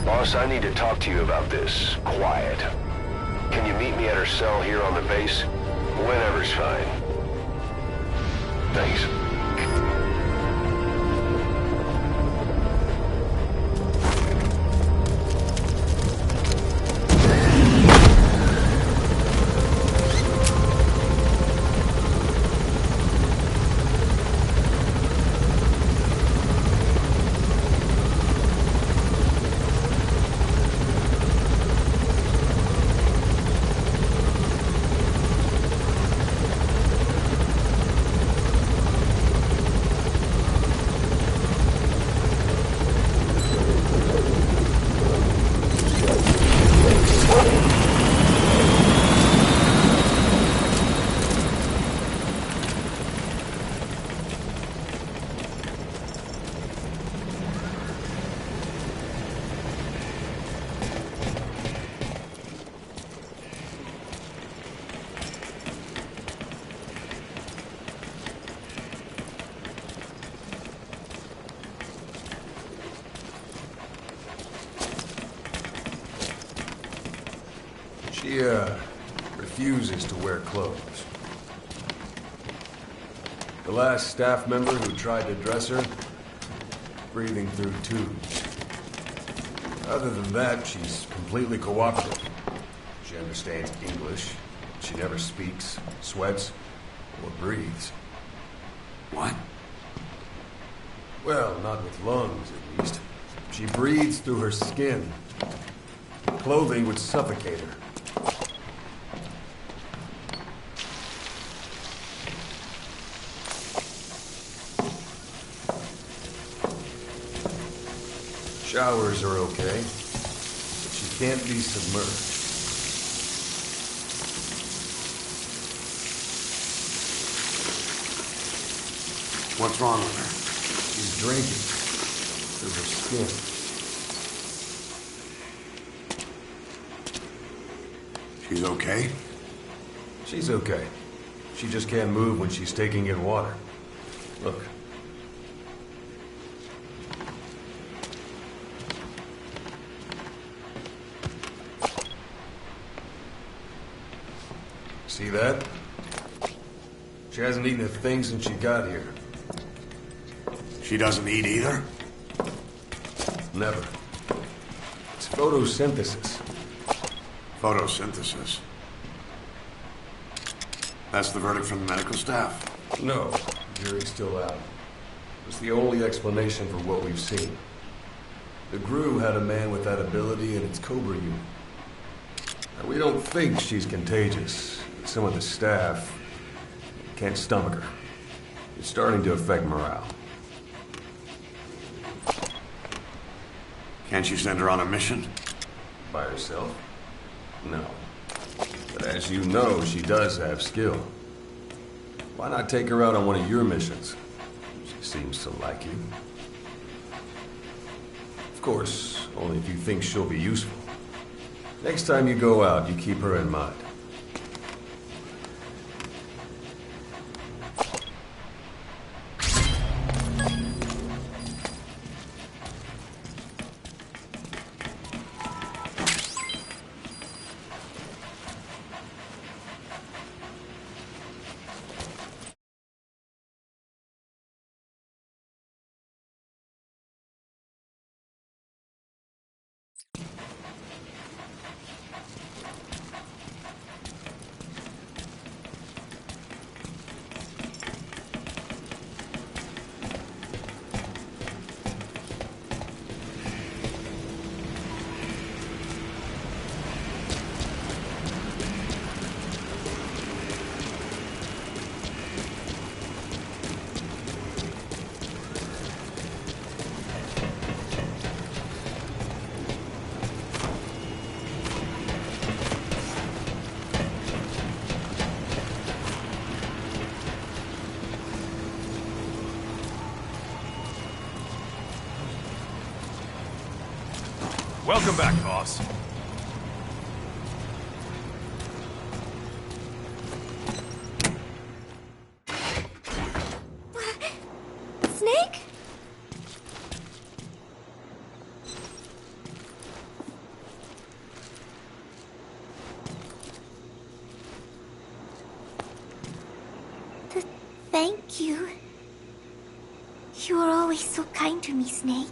Boss, I need to talk to you about this. Quiet. Can you meet me at her cell here on the base? Whenever's fine. Thanks. She, refuses to wear clothes. The last staff member who tried to dress her, breathing through tubes. Other than that, she's completely cooperative. She understands English. She never speaks, sweats, or breathes. What? Well, not with lungs, at least. She breathes through her skin. Clothing would suffocate her. Showers are okay, but she can't be submerged. What's wrong with her? She's drinking through her skin. She's okay? She's okay. She just can't move when she's taking in water. Look. See that? She hasn't eaten a thing since she got here. She doesn't eat either? Never. It's photosynthesis. Photosynthesis. That's the verdict from the medical staff? No, jury's still out. It's the only explanation for what we've seen. The GRU had a man with that ability in its Cobra unit. Now, we don't think she's contagious. Some of the staff can't stomach her. It's starting to affect morale. Can't you send her on a mission? By herself? No. But as you know, she does have skill. Why not take her out on one of your missions? She seems to like you. Of course, only if you think she'll be useful. Next time you go out, you keep her in mind. Welcome back, boss. Snake? always so kind to me, Snake.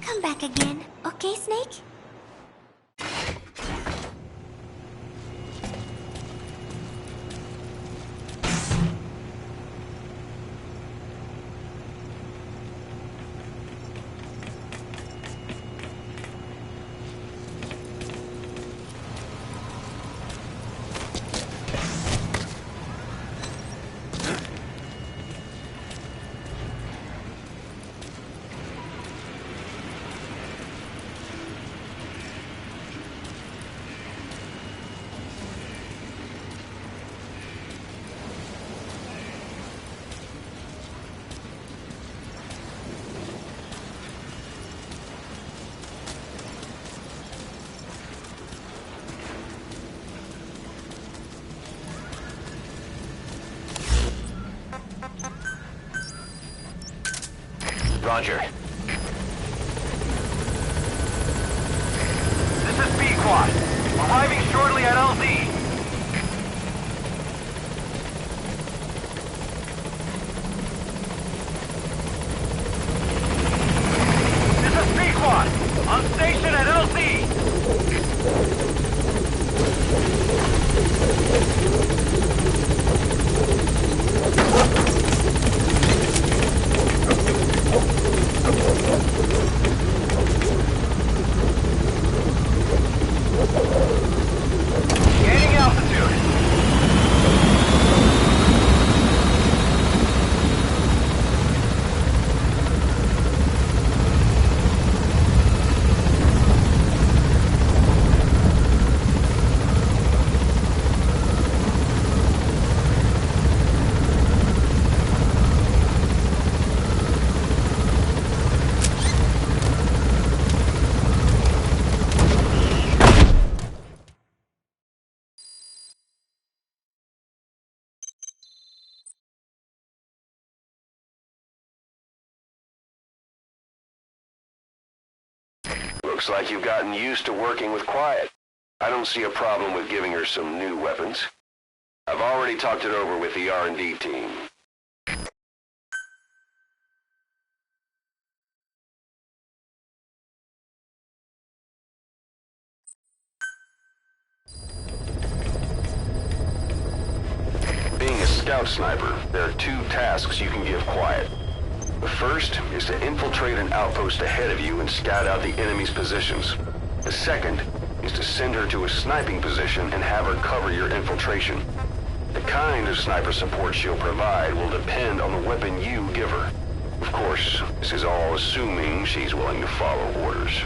Come back again, okay, Snake? Roger. This is B-Quad. Arriving shortly at LZ. This is B-Quad. On station at LZ. Gaining altitude. Looks like you've gotten used to working with Quiet. I don't see a problem with giving her some new weapons. I've already talked it over with the R&D team. Being a scout sniper, there are two tasks you can give Quiet. The first is to infiltrate an outpost ahead of you and scout out the enemy's positions. The second is to send her to a sniping position and have her cover your infiltration. The kind of sniper support she'll provide will depend on the weapon you give her. Of course, this is all assuming she's willing to follow orders.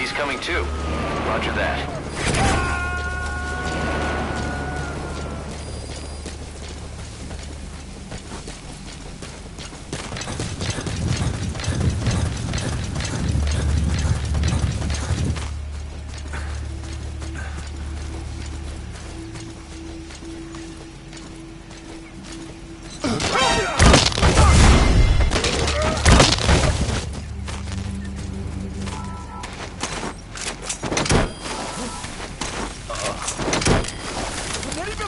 He's coming too. Roger that.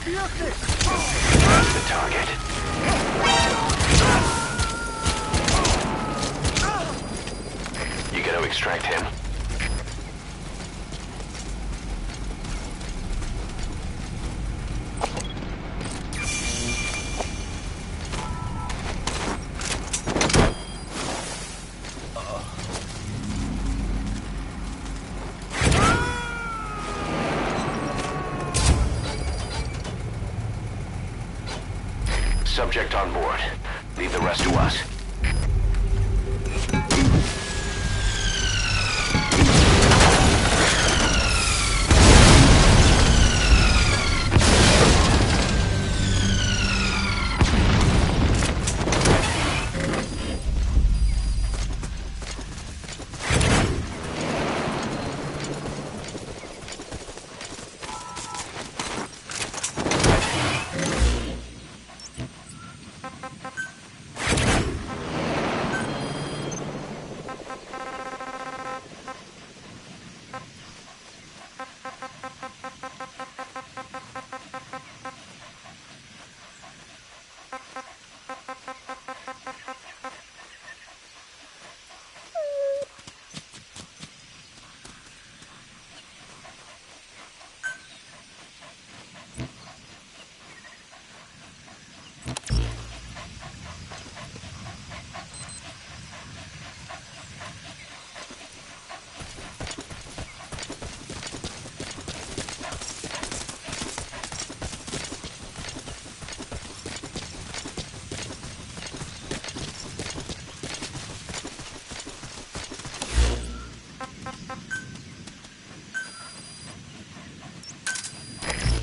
The target. You gotta extract him. Subject on board. Leave the rest to us.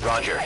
Roger.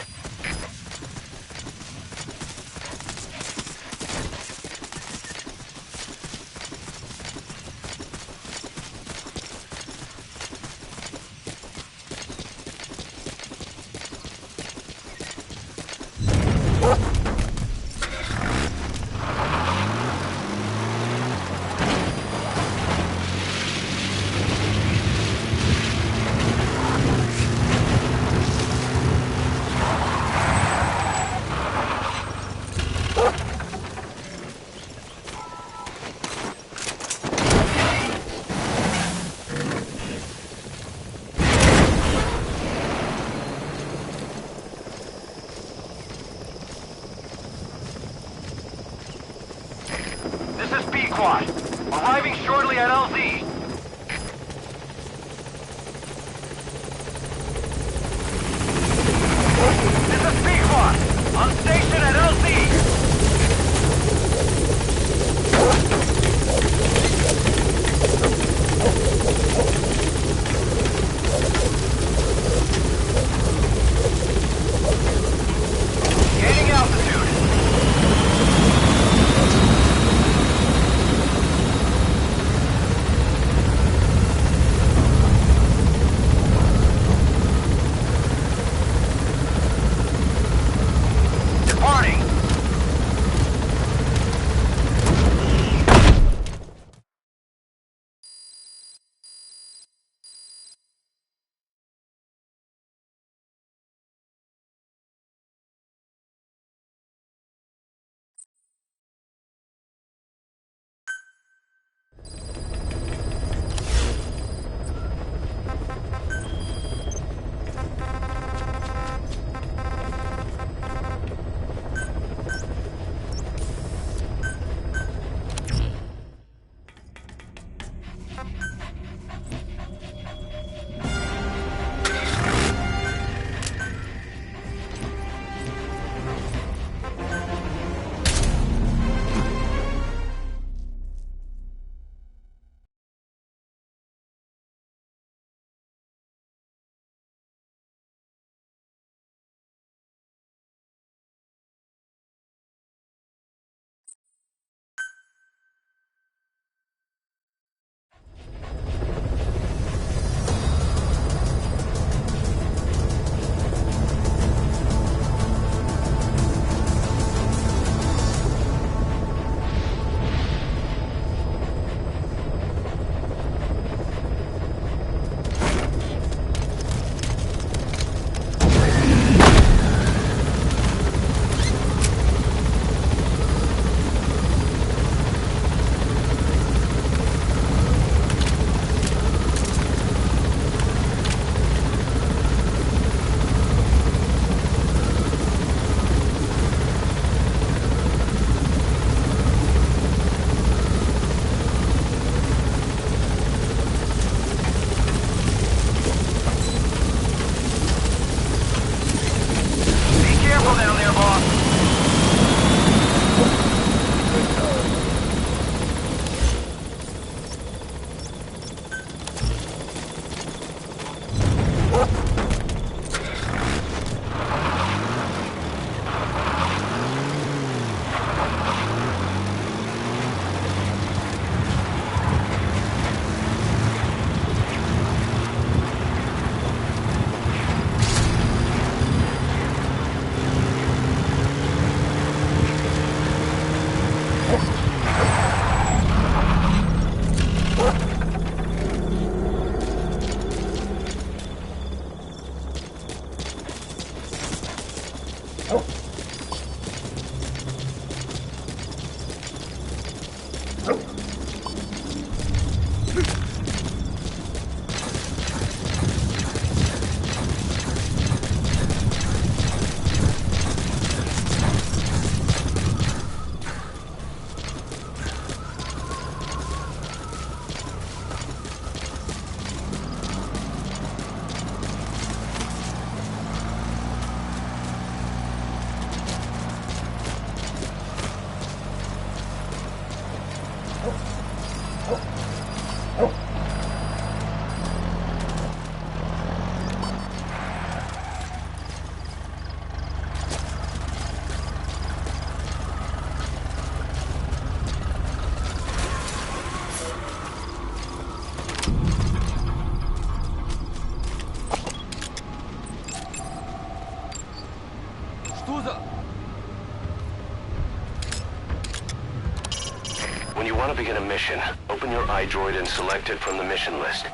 want to begin a mission, open your iDroid and select it from the mission list.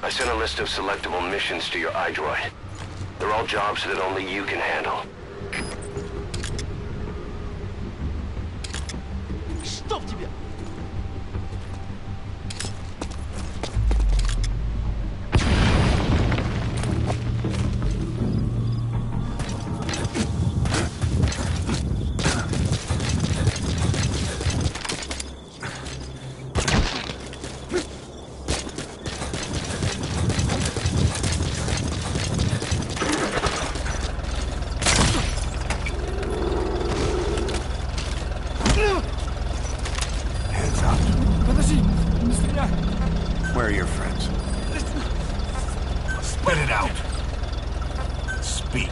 I sent a list of selectable missions to your iDroid. They're all jobs that only you can handle. Чтоб тебя! Where are your friends? Spit it out. Speak.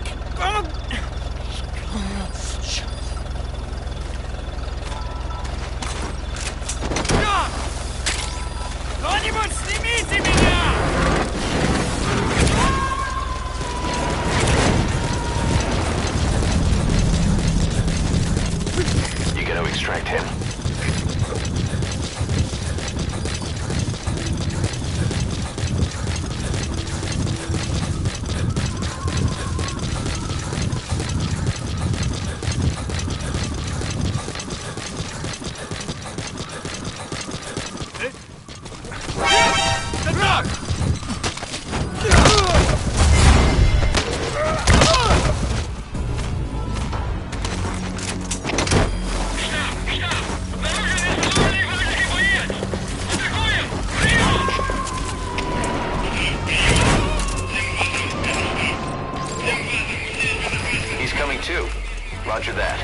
Кто-нибудь снимите меня! You gotta extract him. Roger that.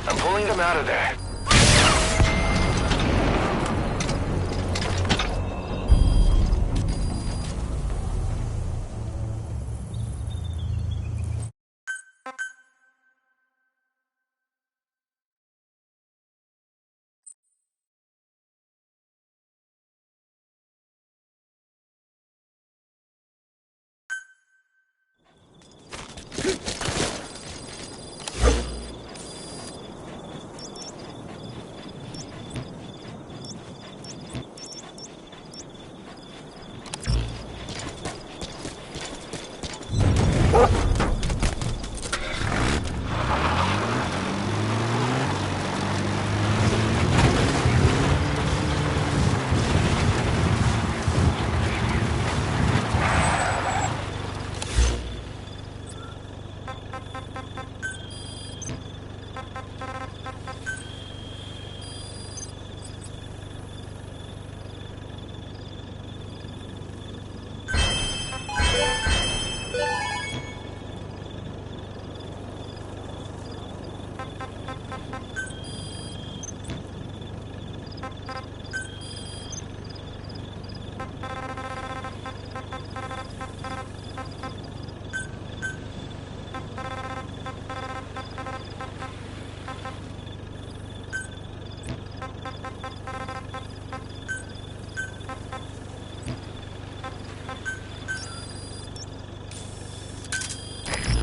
I'm pulling them out of there.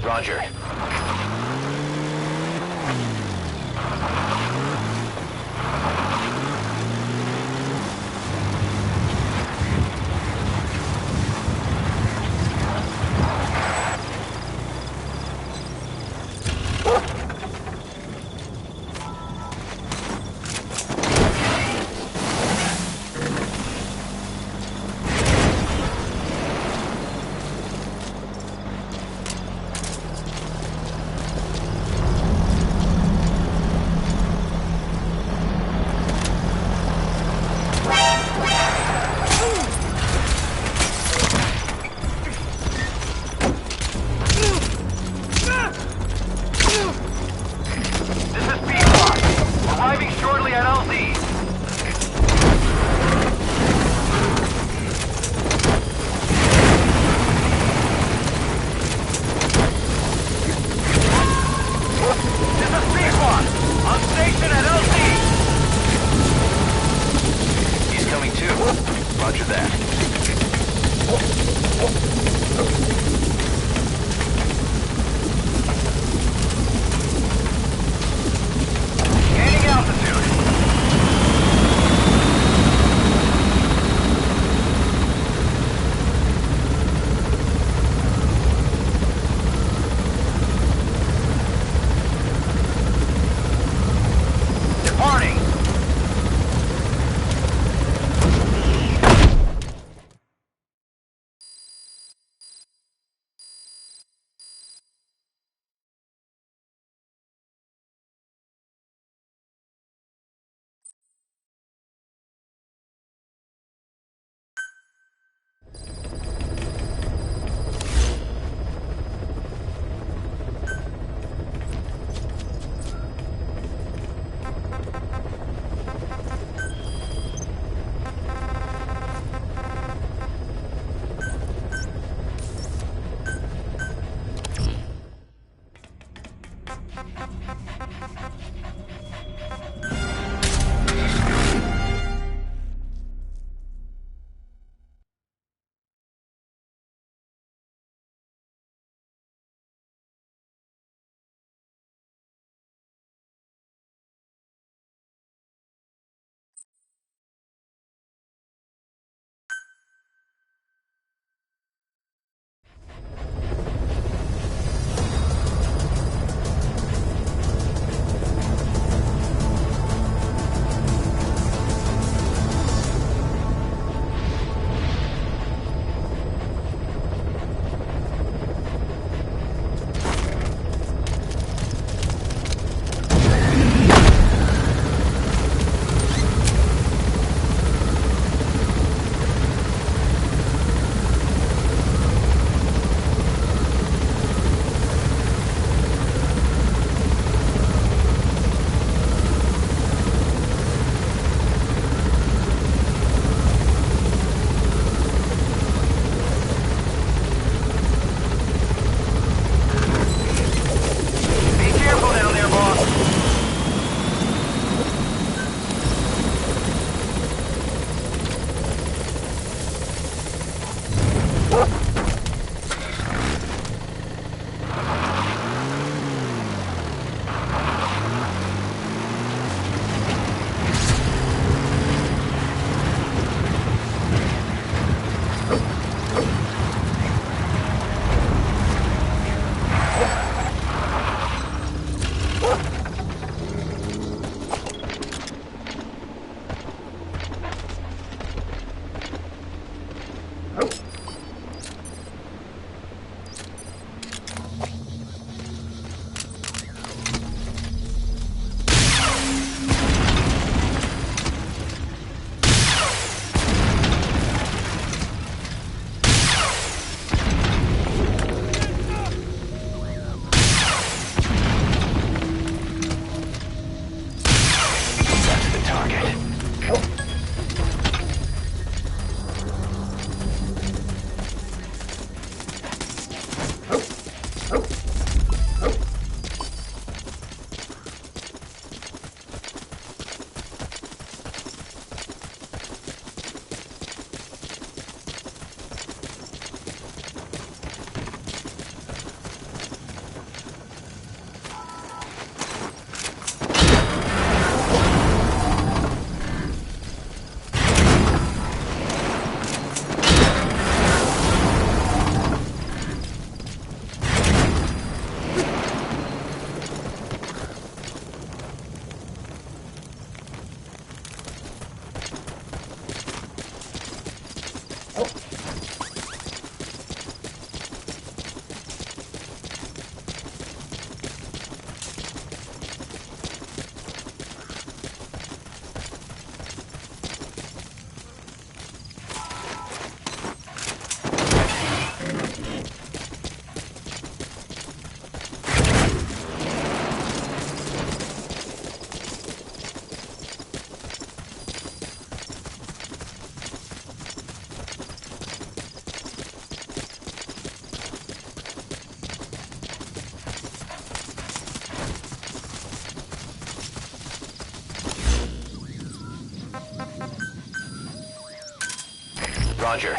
Roger. This is P5. Arriving shortly at LZ. This is P1. On station at LZ. He's coming too. Roger that. Roger.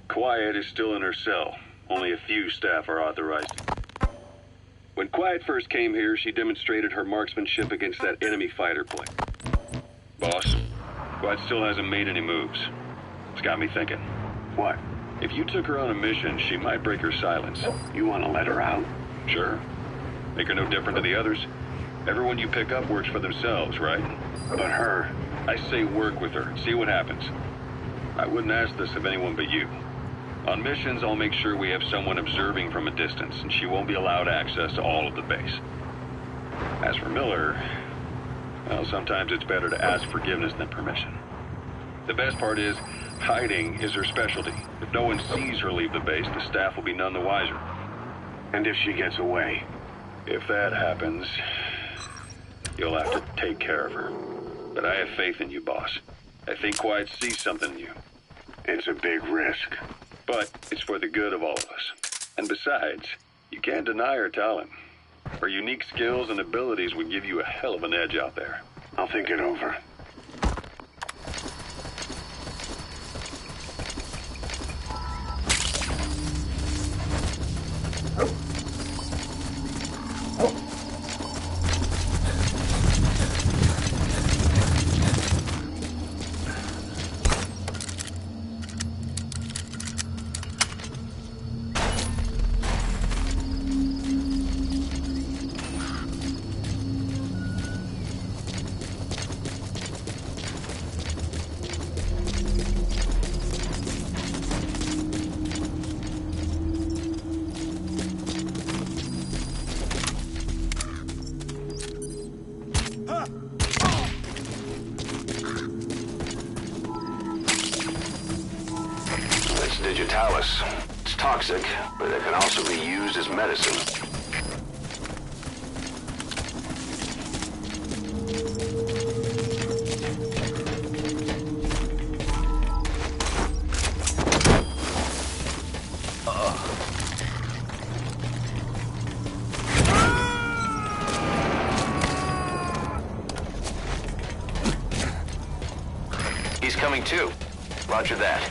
Quiet is still in her cell. Only a few staff are authorized. When Quiet first came here, she demonstrated her marksmanship against that enemy fighter plane. Boss, Quiet still hasn't made any moves. It's got me thinking. What? If you took her on a mission, she might break her silence. You want to let her out? Sure. Make her no different to the others. Everyone you pick up works for themselves, right? But her. I say work with her. See what happens. I wouldn't ask this of anyone but you. On missions, I'll make sure we have someone observing from a distance, and she won't be allowed access to all of the base. As for Miller, well, sometimes it's better to ask forgiveness than permission. The best part is, hiding is her specialty. If no one sees her leave the base, the staff will be none the wiser. And if she gets away? If that happens, you'll have to take care of her. But I have faith in you, boss. I think Quiet sees something in you. It's a big risk. But it's for the good of all of us. And besides, you can't deny her talent. Her unique skills and abilities would give you a hell of an edge out there. I'll think it over. Digitalis. It's toxic, but it can also be used as medicine. He's coming too. Roger that.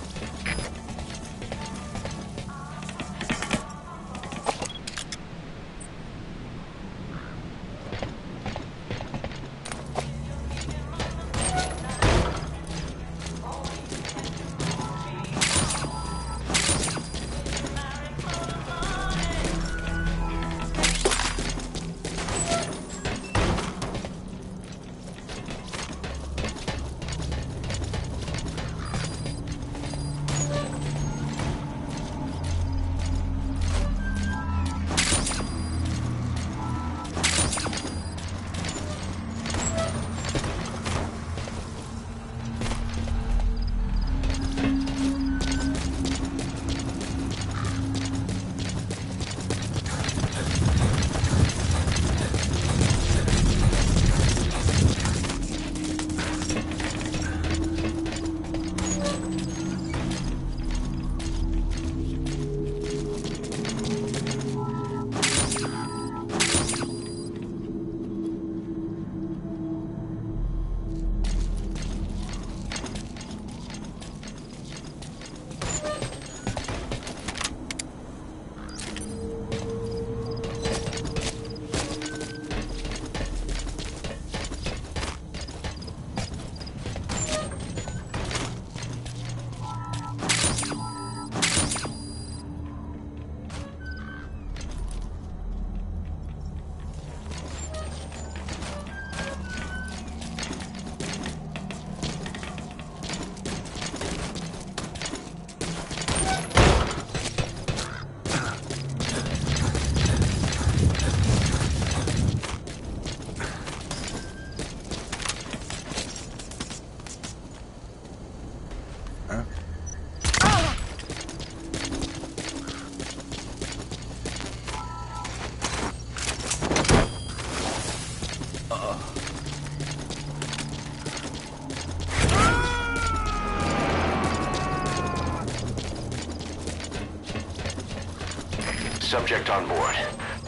subject on board.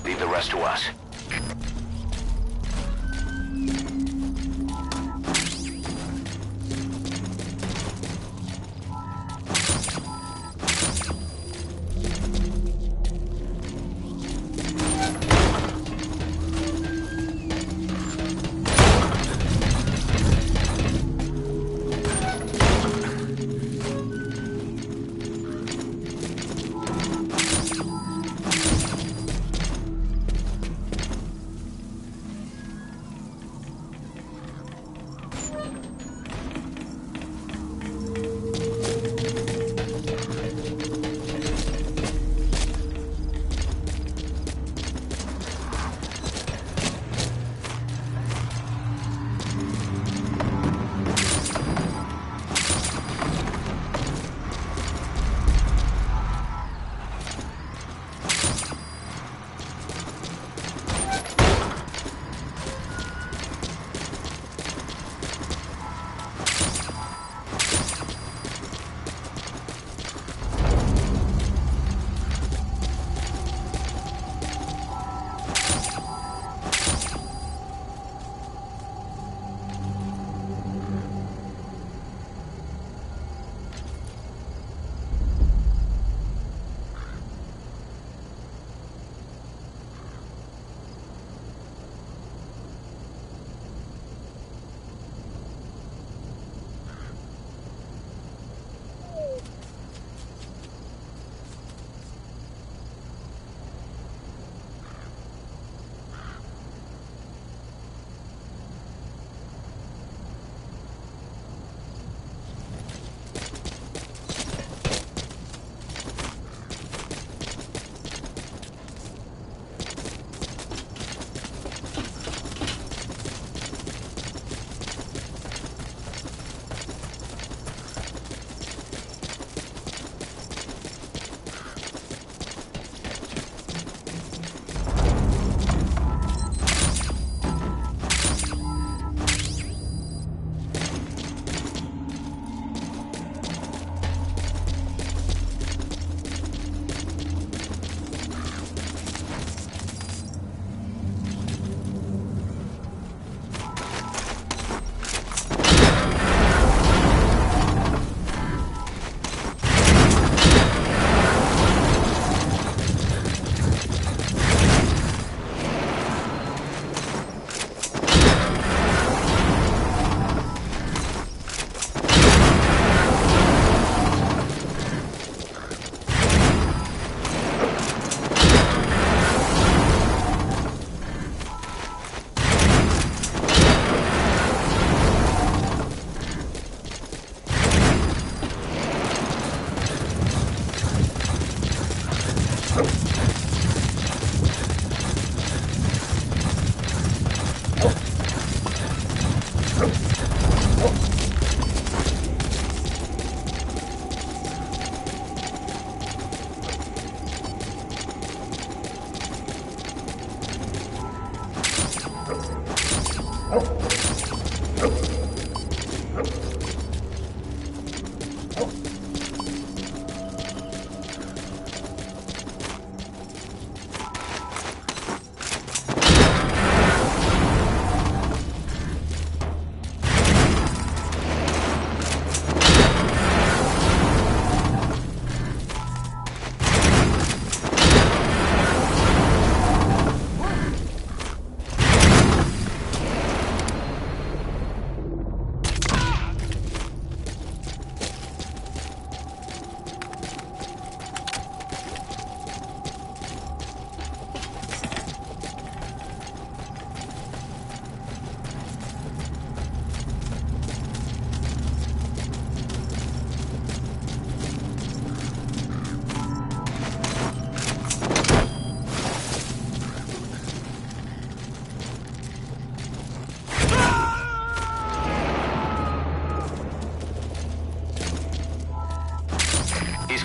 Leave the rest to us.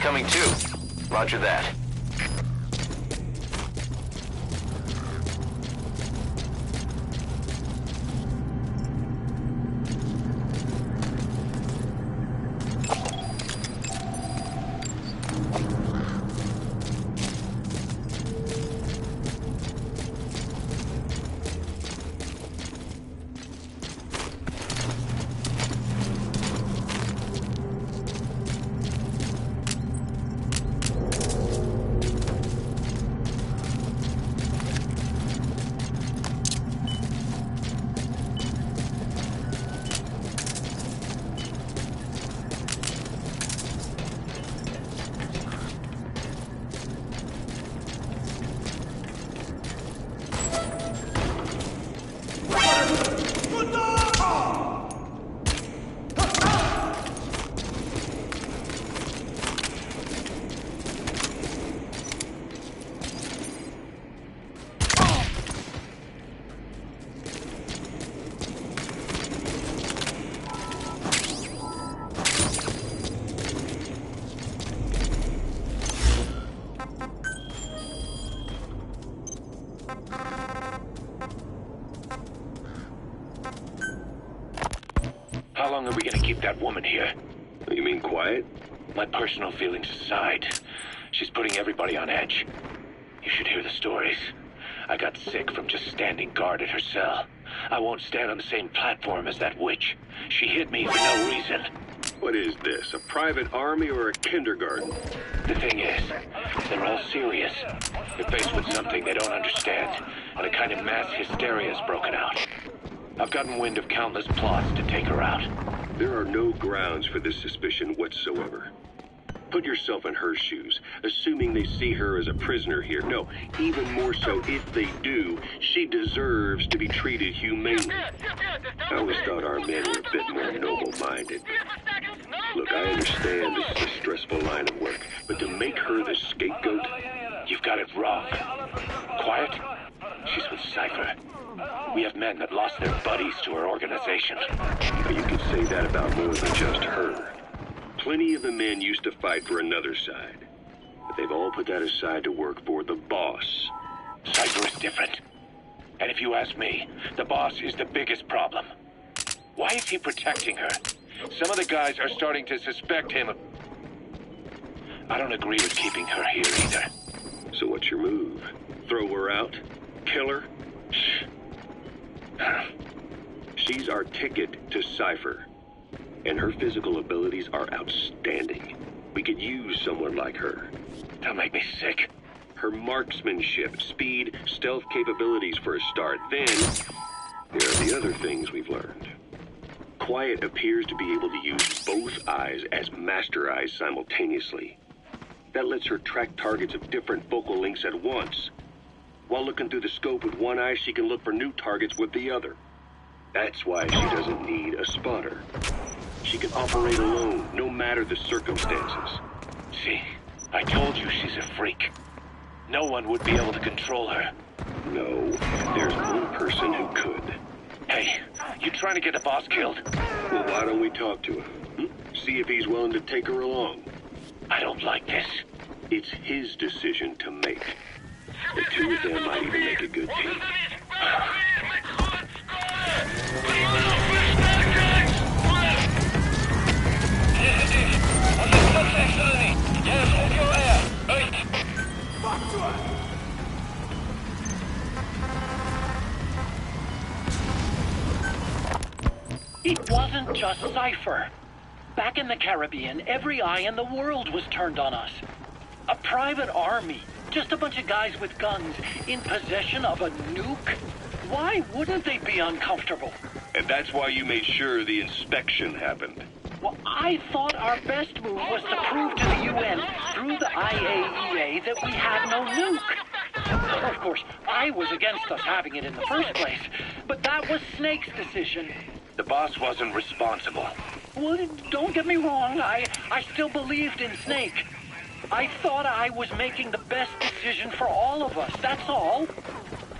Coming too. Roger that. How long are we gonna keep that woman here? You mean Quiet? My personal feelings aside, she's putting everybody on edge. You should hear the stories. I got sick from just standing guard at her cell. I won't stand on the same platform as that witch. She hit me for no reason. What is this, a private army or a kindergarten? The thing is, they're all serious. They're faced with something they don't understand, and a kind of mass hysteria has broken out. I've gotten wind of countless plots to take her out. There are no grounds for this suspicion whatsoever. Put yourself in her shoes, assuming they see her as a prisoner here. No, even more so, if they do, she deserves to be treated humanely. I always thought our men were a bit more noble-minded. Look, I understand this is a stressful line of work, but to make her the scapegoat? You've got it wrong. Quiet? She's with Cypher. We have men that lost their buddies to her organization. But you can say that about more than just her. Plenty of the men used to fight for another side, but they've all put that aside to work for the boss. Cypher is different. And if you ask me, the boss is the biggest problem. Why is he protecting her? Some of the guys are starting to suspect him of... I don't agree with keeping her here either. So what's your move? Throw her out? Kill her? She's our ticket to Cypher. And her physical abilities are outstanding. We could use someone like her. That'll make me sick. Her marksmanship, speed, stealth capabilities for a start. Then, there are the other things we've learned. Quiet appears to be able to use both eyes as master eyes simultaneously. That lets her track targets of different focal lengths at once. While looking through the scope with one eye, she can look for new targets with the other. That's why she doesn't need a spotter. She can operate alone, no matter the circumstances. See, I told you she's a freak. No one would be able to control her. No, there's one person who could. Hey, you trying to get the boss killed? Well, why don't we talk to him? See if he's willing to take her along. I don't like this. It's his decision to make. The two of them might even make a good team. It wasn't just Cypher. Back in the Caribbean, every eye in the world was turned on us. A private army, just a bunch of guys with guns, in possession of a nuke? Why wouldn't they be uncomfortable? And that's why you made sure the inspection happened. Well, I thought our best move was to prove to the UN through the IAEA that we had no nuke. Of course, I was against us having it in the first place, but that was Snake's decision. The boss wasn't responsible. Well, don't get me wrong, I still believed in Snake. I thought I was making the best decision for all of us, that's all.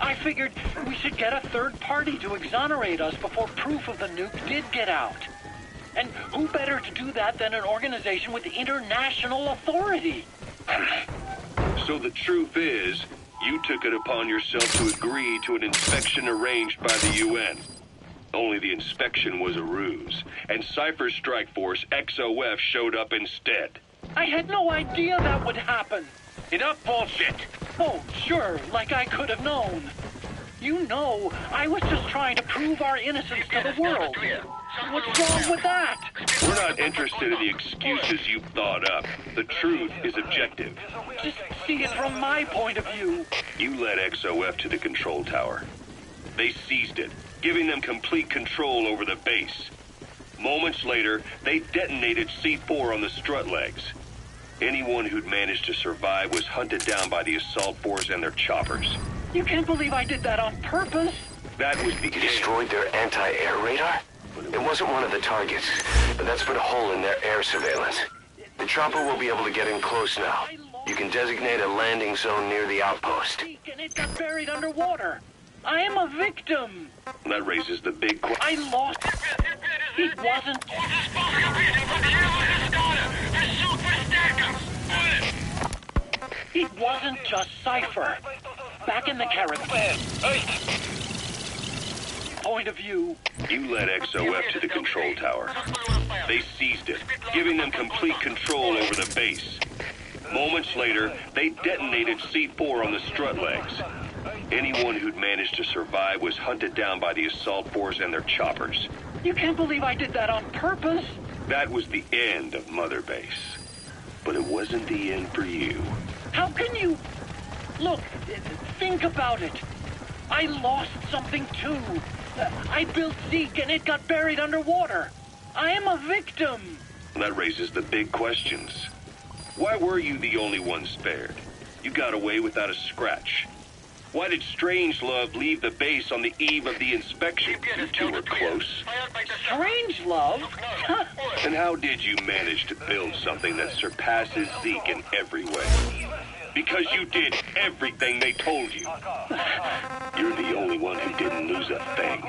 I figured we should get a third party to exonerate us before proof of the nuke did get out. And who better to do that than an organization with international authority? So the truth is, you took it upon yourself to agree to an inspection arranged by the UN. Only the inspection was a ruse, and Cypher's strike force, XOF, showed up instead. I had no idea that would happen. Enough bullshit! Oh, sure, like I could have known. You know, I was just trying to prove our innocence to the world. What's wrong with that? We're not interested in the excuses you thought up. The truth is objective. Just see it from my point of view. You led XOF to the control tower. They seized it, giving them complete control over the base. Moments later, they detonated C4 on the strut legs. Anyone who'd managed to survive was hunted down by the assault force and their choppers. You can't believe I did that on purpose. That was the You destroyed their anti-air radar? It wasn't one of the targets, but that's put a hole in their air surveillance. The chopper will be able to get in close now. You can designate a landing zone near the outpost. And it got buried underwater. I am a victim. That raises the big question. I lost. It wasn't. It wasn't just Cypher. Back in the Caribbean. Point of view. You led XOF to the control tower. They seized it, giving them complete control over the base. Moments later, they detonated C4 on the strut legs. Anyone who'd managed to survive was hunted down by the assault force and their choppers. You can't believe I did that on purpose. That was the end of Mother Base. But it wasn't the end for you. How can you... Look, think about it. I lost something too. I built Zeke and it got buried underwater. I am a victim. That raises the big questions. Why were you the only one spared? You got away without a scratch. Why did Strangelove leave the base on the eve of the inspection? You two were close. Strangelove? And how did you manage to build something that surpasses Zeke in every way? Because you did everything they told you. You're the only one who didn't lose a thing.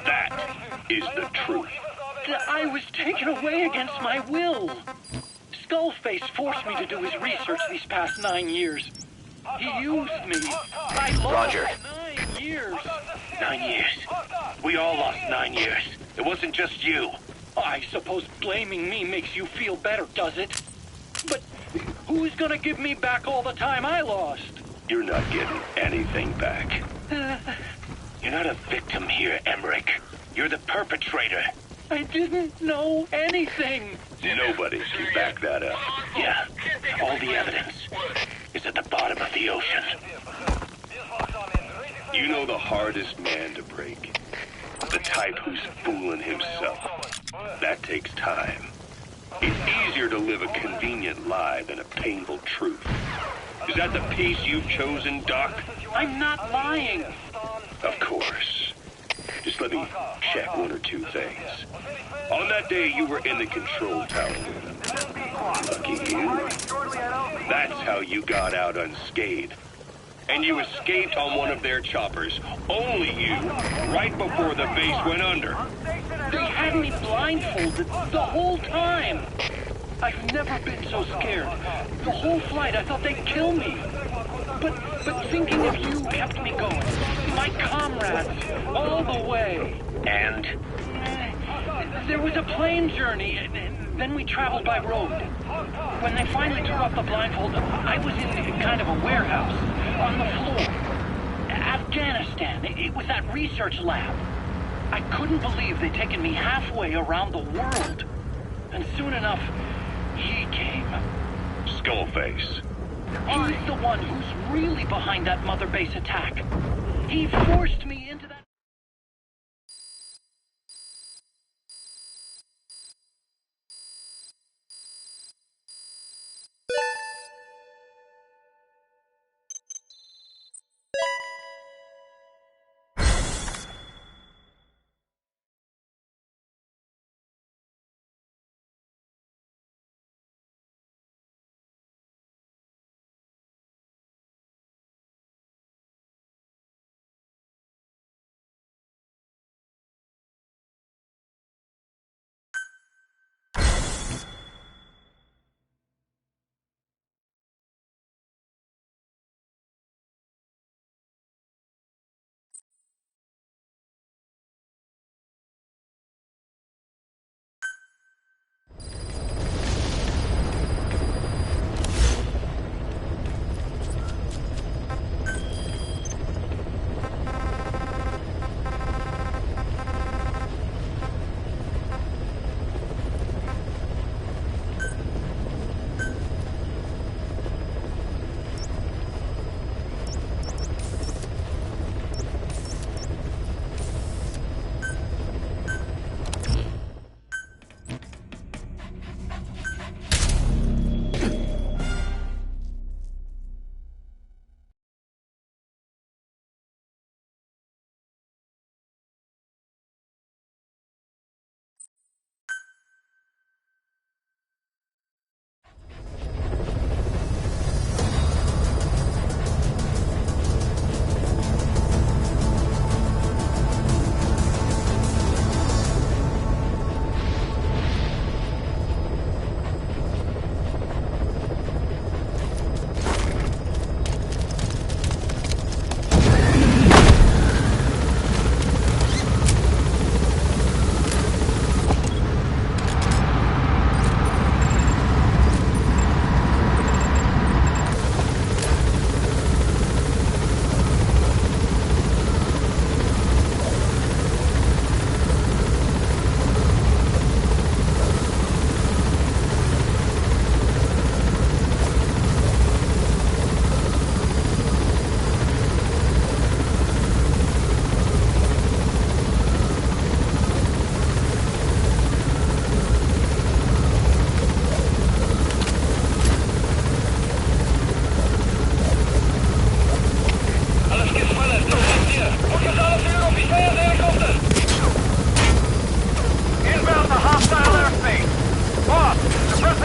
That is the truth. I was taken away against my will. Skullface forced me to do his research these past 9 years. He used me. I lost Roger. 9 years. 9 years. We all lost 9 years. It wasn't just you. I suppose blaming me makes you feel better, does it? But who's gonna give me back all the time I lost? You're not getting anything back. You're not a victim here, Emmerich. You're the perpetrator. I didn't know anything. Nobody can back that up. Yeah, all the evidence is at the bottom of the ocean. You know the hardest man to break. The type who's fooling himself. That takes time. It's easier to live a convenient lie than a painful truth. Is that the piece you've chosen, Doc? I'm not lying. Of course. Just let me check one or two things. On that day, you were in the control tower with him. Lucky you. That's how you got out unscathed. And you escaped on one of their choppers. Only you, right before the base went under. They had me blindfolded the whole time. I've never been so scared. The whole flight, I thought they'd kill me. But thinking of you kept me going. My comrades, all the way. And? There was a plane journey, and then we traveled by road. When they finally took off the blindfold, I was in kind of a warehouse, on the floor. Afghanistan, it was that research lab. I couldn't believe they'd taken me halfway around the world. And soon enough, he came. Skullface. He's the one who's really behind that Mother Base attack. He forced me into that...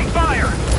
Taking fire!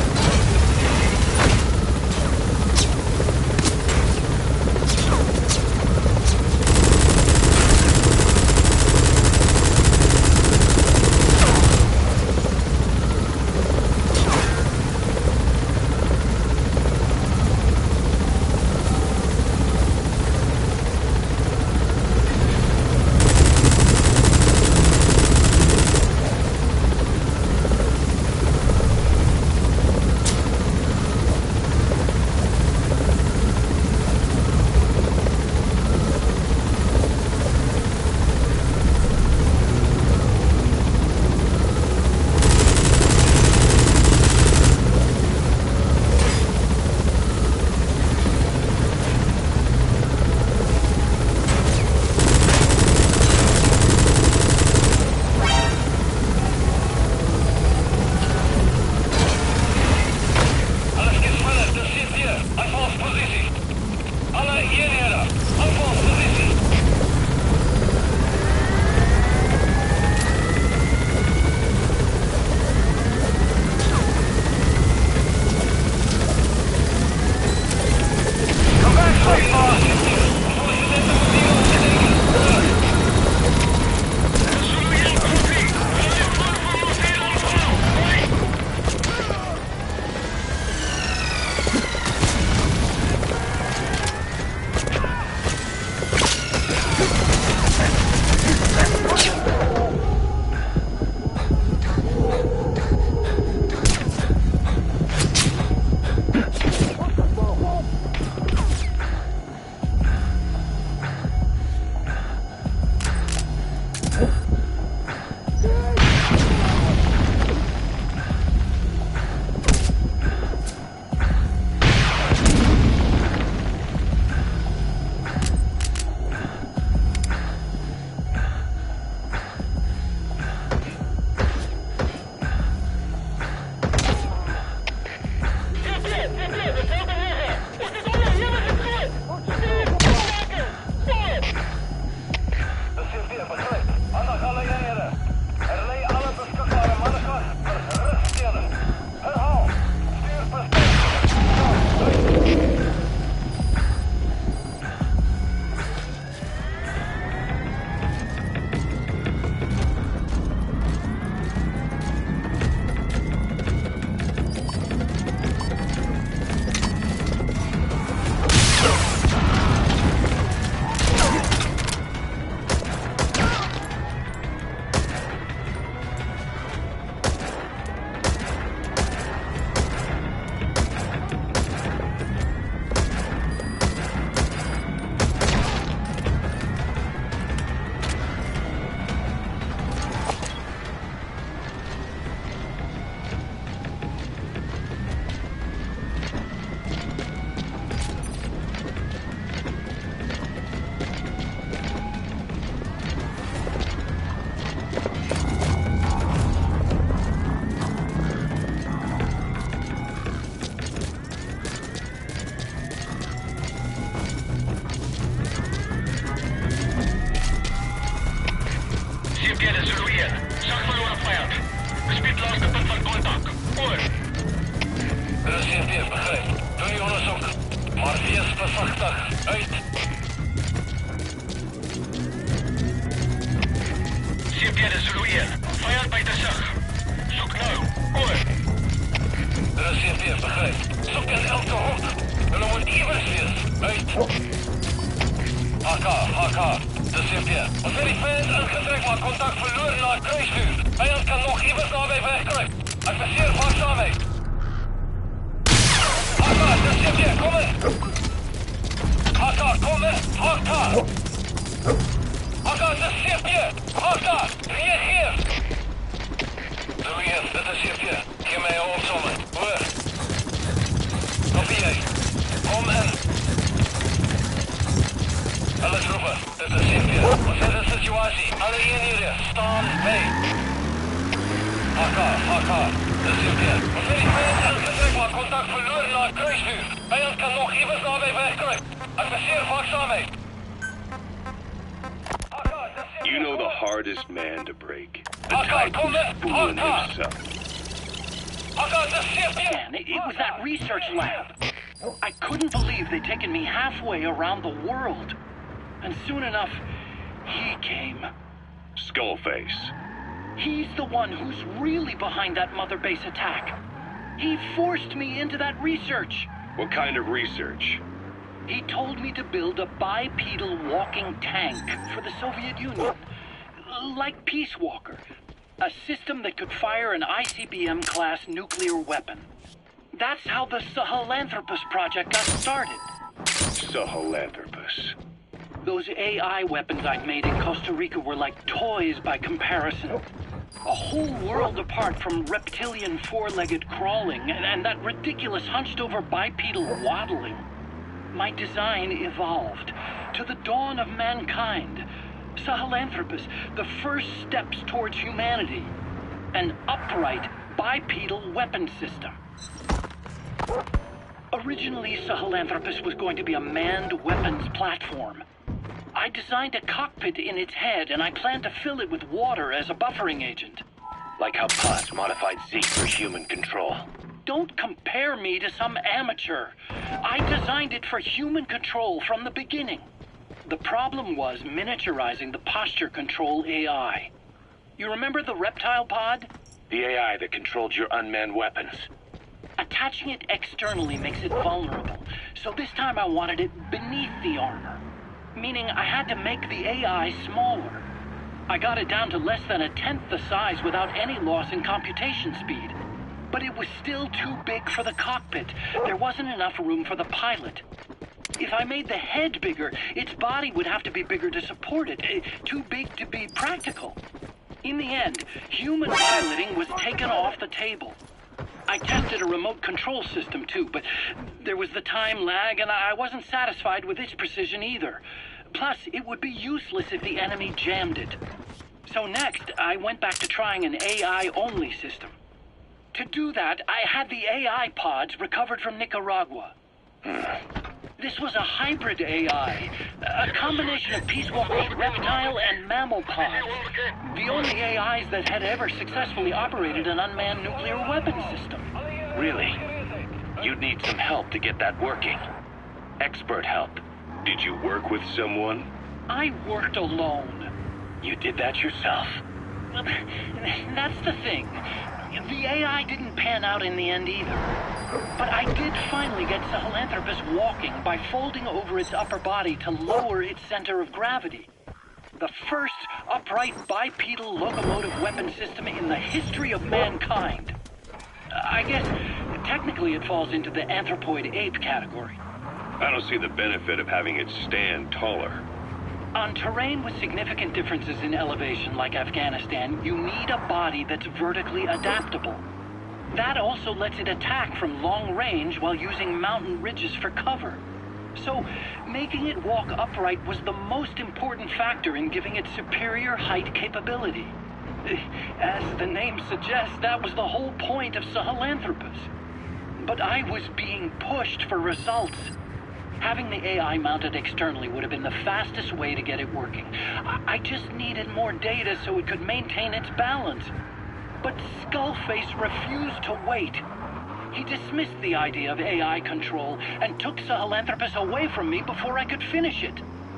You know the hardest man to break. The type who's fooling himself. Man, it was that research lab. I couldn't believe they'd taken me halfway around the world. And soon enough, he came. Skullface. He's the one who's really behind that Mother Base attack. He forced me into that research. What kind of research? He told me to build a bipedal walking tank for the Soviet Union. Like Peace Walker. A system that could fire an ICBM-class nuclear weapon. That's how the Sahelanthropus project got started. Sahelanthropus. Those AI weapons I'd made in Costa Rica were like toys by comparison. A whole world apart from reptilian four-legged crawling and that ridiculous hunched-over bipedal waddling. My design evolved to the dawn of mankind. Sahelanthropus, the first steps towards humanity. An upright bipedal weapon system. Originally, Sahelanthropus was going to be a manned weapons platform. I designed a cockpit in its head, and I planned to fill it with water as a buffering agent. Like how Paz modified Zeke for human control. Don't compare me to some amateur. I designed it for human control from the beginning. The problem was miniaturizing the posture control AI. You remember the reptile pod? The AI that controlled your unmanned weapons. Attaching it externally makes it vulnerable, so this time I wanted it beneath the armor. Meaning I had to make the AI smaller. I got it down to less than a tenth the size without any loss in computation speed. But it was still too big for the cockpit. There wasn't enough room for the pilot. If I made the head bigger, its body would have to be bigger to support it. Too big to be practical. In the end, human piloting was taken off the table. I tested a remote control system too, but there was the time lag and I wasn't satisfied with its precision either. Plus, it would be useless if the enemy jammed it. So next, I went back to trying an AI-only system. To do that, I had the AI pods recovered from Nicaragua. This was a hybrid AI, a combination of Peace Walker's reptile and mammal pods. The only AIs that had ever successfully operated an unmanned nuclear weapon system. Really? You'd need some help to get that working. Expert help. Did you work with someone? I worked alone. You did that yourself? That's the thing. The AI didn't pan out in the end either. But I did finally get Sahelanthropus walking by folding over its upper body to lower its center of gravity. The first upright bipedal locomotive weapon system in the history of mankind. I guess technically it falls into the anthropoid ape category. I don't see the benefit of having it stand taller. On terrain with significant differences in elevation like Afghanistan, you need a body that's vertically adaptable. That also lets it attack from long range while using mountain ridges for cover. So, making it walk upright was the most important factor in giving it superior height capability. As the name suggests, that was the whole point of Sahelanthropus. But I was being pushed for results. Having the AI mounted externally would have been the fastest way to get it working. I just needed more data so it could maintain its balance. But Skullface refused to wait. He dismissed the idea of AI control and took Sahelanthropus away from me before I could finish it.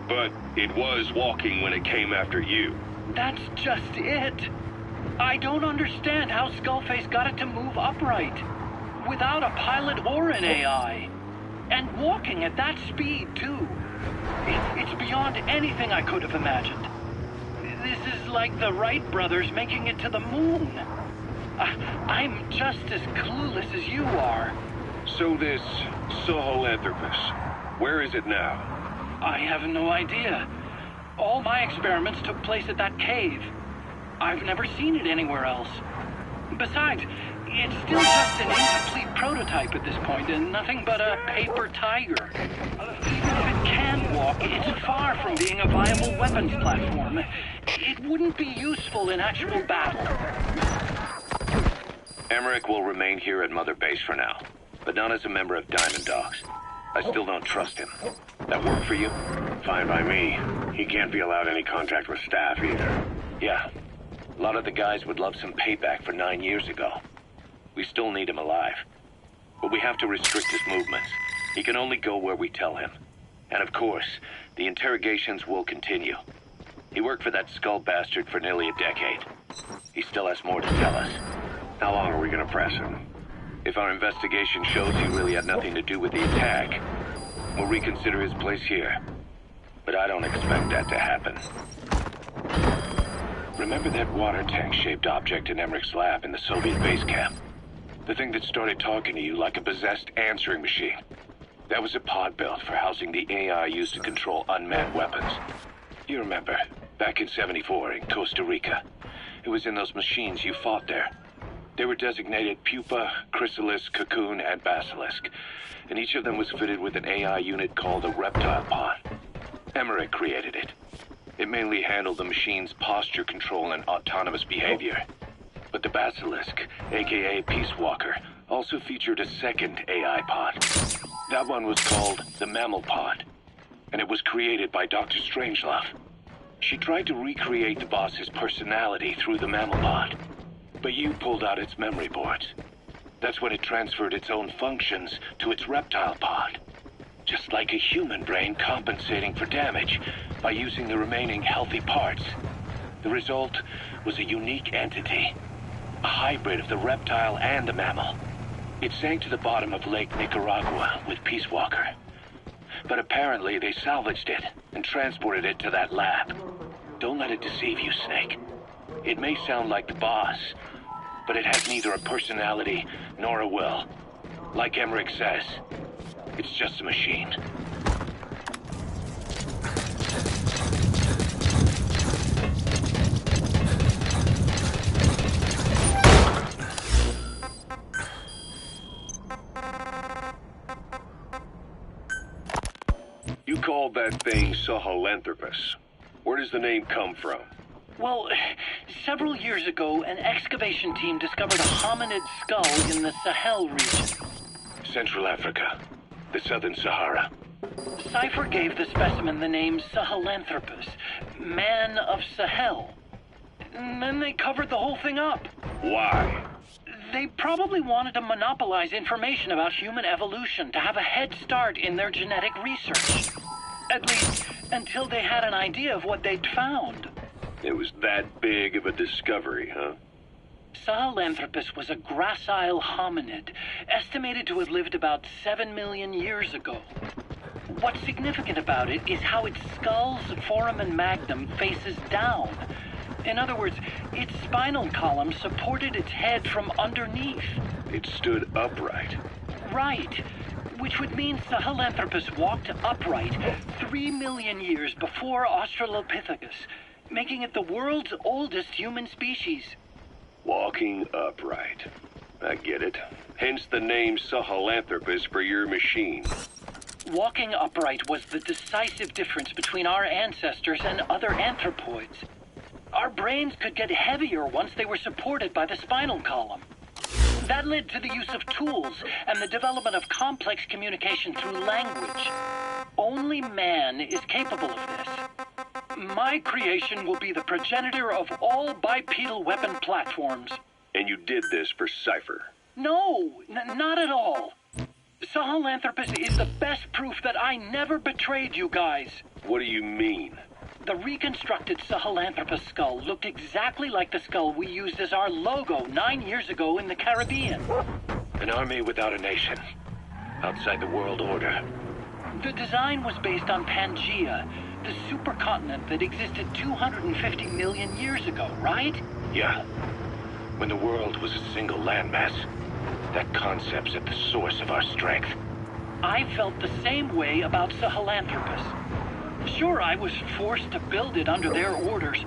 But it was walking when it came after you. That's just it. I don't understand how Skullface got it to move upright, without a pilot or an AI. And walking at that speed, too. It's beyond anything I could have imagined. This is like the Wright brothers making it to the moon. I'm just as clueless as you are. So this Sahelanthropus, where is it now? I have no idea. All my experiments took place at that cave. I've never seen it anywhere else. Besides, it's still just an incomplete prototype at this point, and nothing but a paper tiger. Even if it can walk, it's far from being a viable weapons platform. It wouldn't be useful in actual battle. Emmerich will remain here at Mother Base for now, but not as a member of Diamond Dogs. I still don't trust him. That work for you? Fine by me. He can't be allowed any contact with staff either. Yeah. A lot of the guys would love some payback for 9 years ago. We still need him alive. But we have to restrict his movements. He can only go where we tell him. And of course, the interrogations will continue. He worked for that skull bastard for nearly a decade. He still has more to tell us. How long are we gonna press him? If our investigation shows he really had nothing to do with the attack, we'll reconsider his place here. But I don't expect that to happen. Remember that water tank-shaped object in Emmerich's lab in the Soviet base camp? The thing that started talking to you like a possessed answering machine. That was a pod built for housing the AI used to control unmanned weapons. You remember, back in '74 in Costa Rica. It was in those machines you fought there. They were designated Pupa, Chrysalis, Cocoon, and Basilisk, and each of them was fitted with an AI unit called a reptile pod. Emmerich created it. It mainly handled the machine's posture control and autonomous behavior. But the Basilisk, aka Peace Walker, also featured a second AI pod. That one was called the Mammal Pod, and it was created by Dr. Strangelove. She tried to recreate the boss's personality through the Mammal Pod, but you pulled out its memory boards. That's when it transferred its own functions to its reptile pod. Just like a human brain compensating for damage by using the remaining healthy parts. The result was a unique entity, a hybrid of the reptile and the mammal. It sank to the bottom of Lake Nicaragua with Peace Walker. But apparently they salvaged it and transported it to that lab. Don't let it deceive you, Snake. It may sound like the boss, but it has neither a personality nor a will. Like Emmerich says, it's just a machine. You called that thing Sahelanthropus. Where does the name come from? Well, several years ago, an excavation team discovered a hominid skull in the Sahel region. Central Africa, the Southern Sahara. Cypher gave the specimen the name Sahelanthropus, Man of Sahel. And then they covered the whole thing up. Why? They probably wanted to monopolize information about human evolution to have a head start in their genetic research. At least, until they had an idea of what they'd found. It was that big of a discovery, huh? Sahelanthropus was a gracile hominid, estimated to have lived about 7 million years ago. What's significant about it is how its skull's foramen magnum faces down. In other words, its spinal column supported its head from underneath. It stood upright. Right. Which would mean Sahelanthropus walked upright 3 million years before Australopithecus, making it the world's oldest human species. Walking upright. I get it. Hence the name Sahelanthropus for your machine. Walking upright was the decisive difference between our ancestors and other anthropoids. Our brains could get heavier once they were supported by the spinal column. That led to the use of tools and the development of complex communication through language. Only man is capable of this. My creation will be the progenitor of all bipedal weapon platforms. And you did this for Cypher? No, not at all. Sahelanthropus is the best proof that I never betrayed you guys. What do you mean? The reconstructed Sahelanthropus skull looked exactly like the skull we used as our logo 9 years ago in the Caribbean. An army without a nation. Outside the world order. The design was based on Pangaea, the supercontinent that existed 250 million years ago, right? Yeah. When the world was a single landmass. That concept's at the source of our strength. I felt the same way about Sahelanthropus. Sure, I was forced to build it under their orders,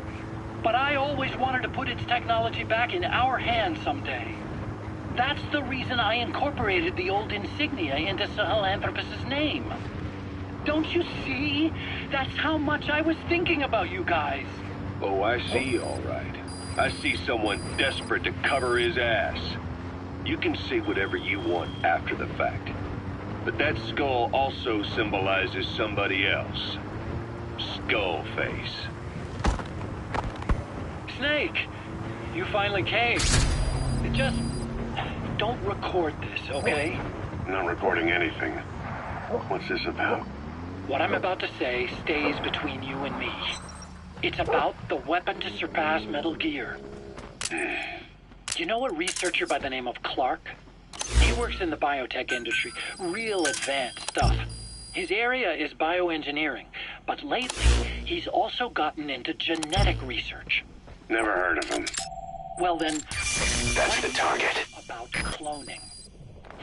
but I always wanted to put its technology back in our hands someday. That's the reason I incorporated the old insignia into Sahelanthropus's name. Don't you see? That's how much I was thinking about you guys. Oh, I see, all right. I see someone desperate to cover his ass. You can say whatever you want after the fact. But that skull also symbolizes somebody else. Skullface. Snake, you finally came. don't record this, okay? I'm not recording anything. What's this about? What I'm about to say stays between you and me. It's about the weapon to surpass Metal Gear. You know a researcher by the name of Clark? He works in the biotech industry, real advanced stuff. His area is bioengineering, but lately he's also gotten into genetic research. Never heard of him. Well then, That's the target. about cloning.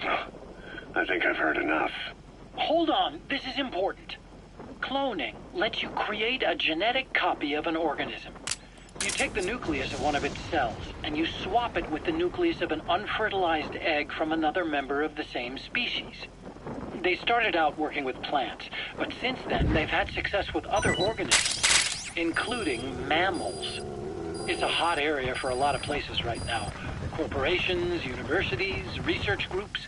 I think I've heard enough. Hold on, this is important. Cloning lets you create a genetic copy of an organism. You take the nucleus of one of its cells, and you swap it with the nucleus of an unfertilized egg from another member of the same species. They started out working with plants, but since then they've had success with other organisms, including mammals. It's a hot area for a lot of places right now. Corporations, universities, research groups.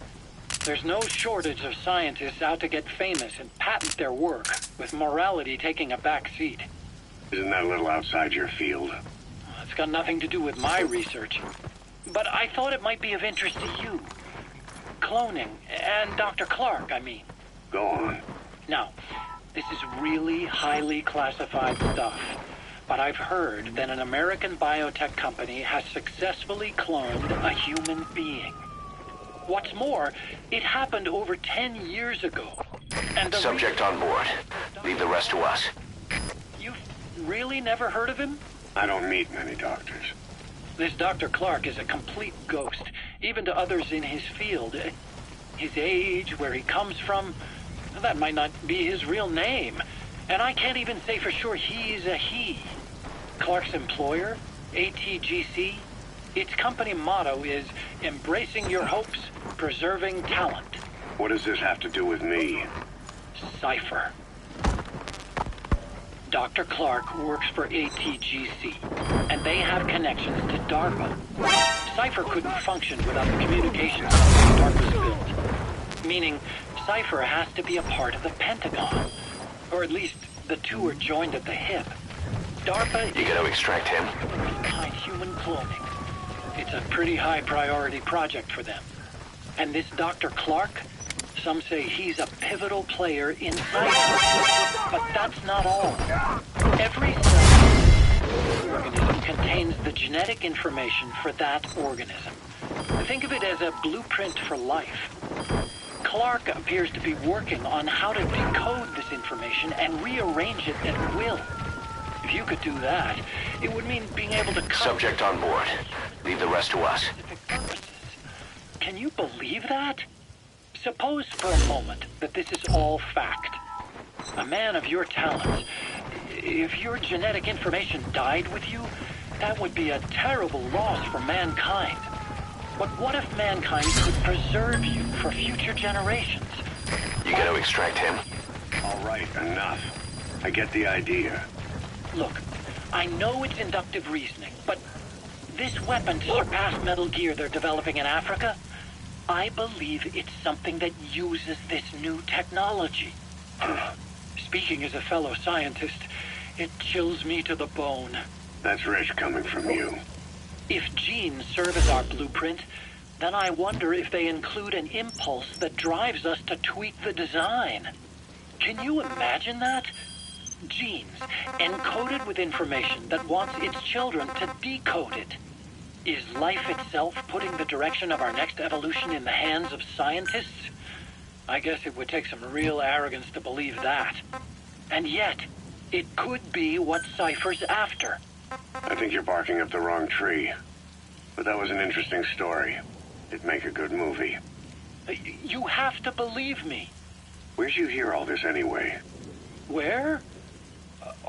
There's no shortage of scientists out to get famous and patent their work, with morality taking a back seat. Isn't that a little outside your field? It's got nothing to do with my research. But I thought it might be of interest to you. Cloning, and Dr. Clark, I mean. Go on. Now, this is really highly classified stuff. But I've heard that an American biotech company has successfully cloned a human being. What's more, it happened over 10 years ago. And the Subject on board. Leave the rest to us. You've really never heard of him? I don't meet many doctors. This Dr. Clark is a complete ghost, even to others in his field. His age, where he comes from, that might not be his real name. And I can't even say for sure he's a he. Clark's employer, ATGC, its company motto is embracing your hopes, preserving talent. What does this have to do with me? Cypher. Dr. Clark works for ATGC, and they have connections to DARPA. Cypher couldn't function without the communications system DARPA's built. Meaning, Cypher has to be a part of the Pentagon. Or at least, the two are joined at the hip. DARPA You gotta extract him. kind human cloning. It's a pretty high priority project for them. And this Dr. Clark, some say he's a pivotal player in Cypher. But that's not all. Every cell organism contains the genetic information for that organism. Think of it as a blueprint for life. Clark appears to be working on how to decode this information and rearrange it at will. If you could do that, it would mean being able to cut Subject on board. Leave the rest to us. specific purposes. Can you believe that? Suppose for a moment that this is all fact. A man of your talents, if your genetic information died with you, that would be a terrible loss for mankind. But what if mankind could preserve you for future generations? You gotta extract him. All right, enough. I get the idea. Look, I know it's inductive reasoning, but this weapon to surpass Metal Gear they're developing in Africa, I believe it's something that uses this new technology. Speaking as a fellow scientist, it chills me to the bone. That's rich coming from you. If genes serve as our blueprint, then I wonder if they include an impulse that drives us to tweak the design. Can you imagine that? Genes encoded with information that wants its children to decode it. Is life itself putting the direction of our next evolution in the hands of scientists? I guess it would take some real arrogance to believe that. And yet, it could be what Cypher's after. I think you're barking up the wrong tree. But that was an interesting story. It'd make a good movie. You have to believe me. Where'd you hear all this anyway? Where?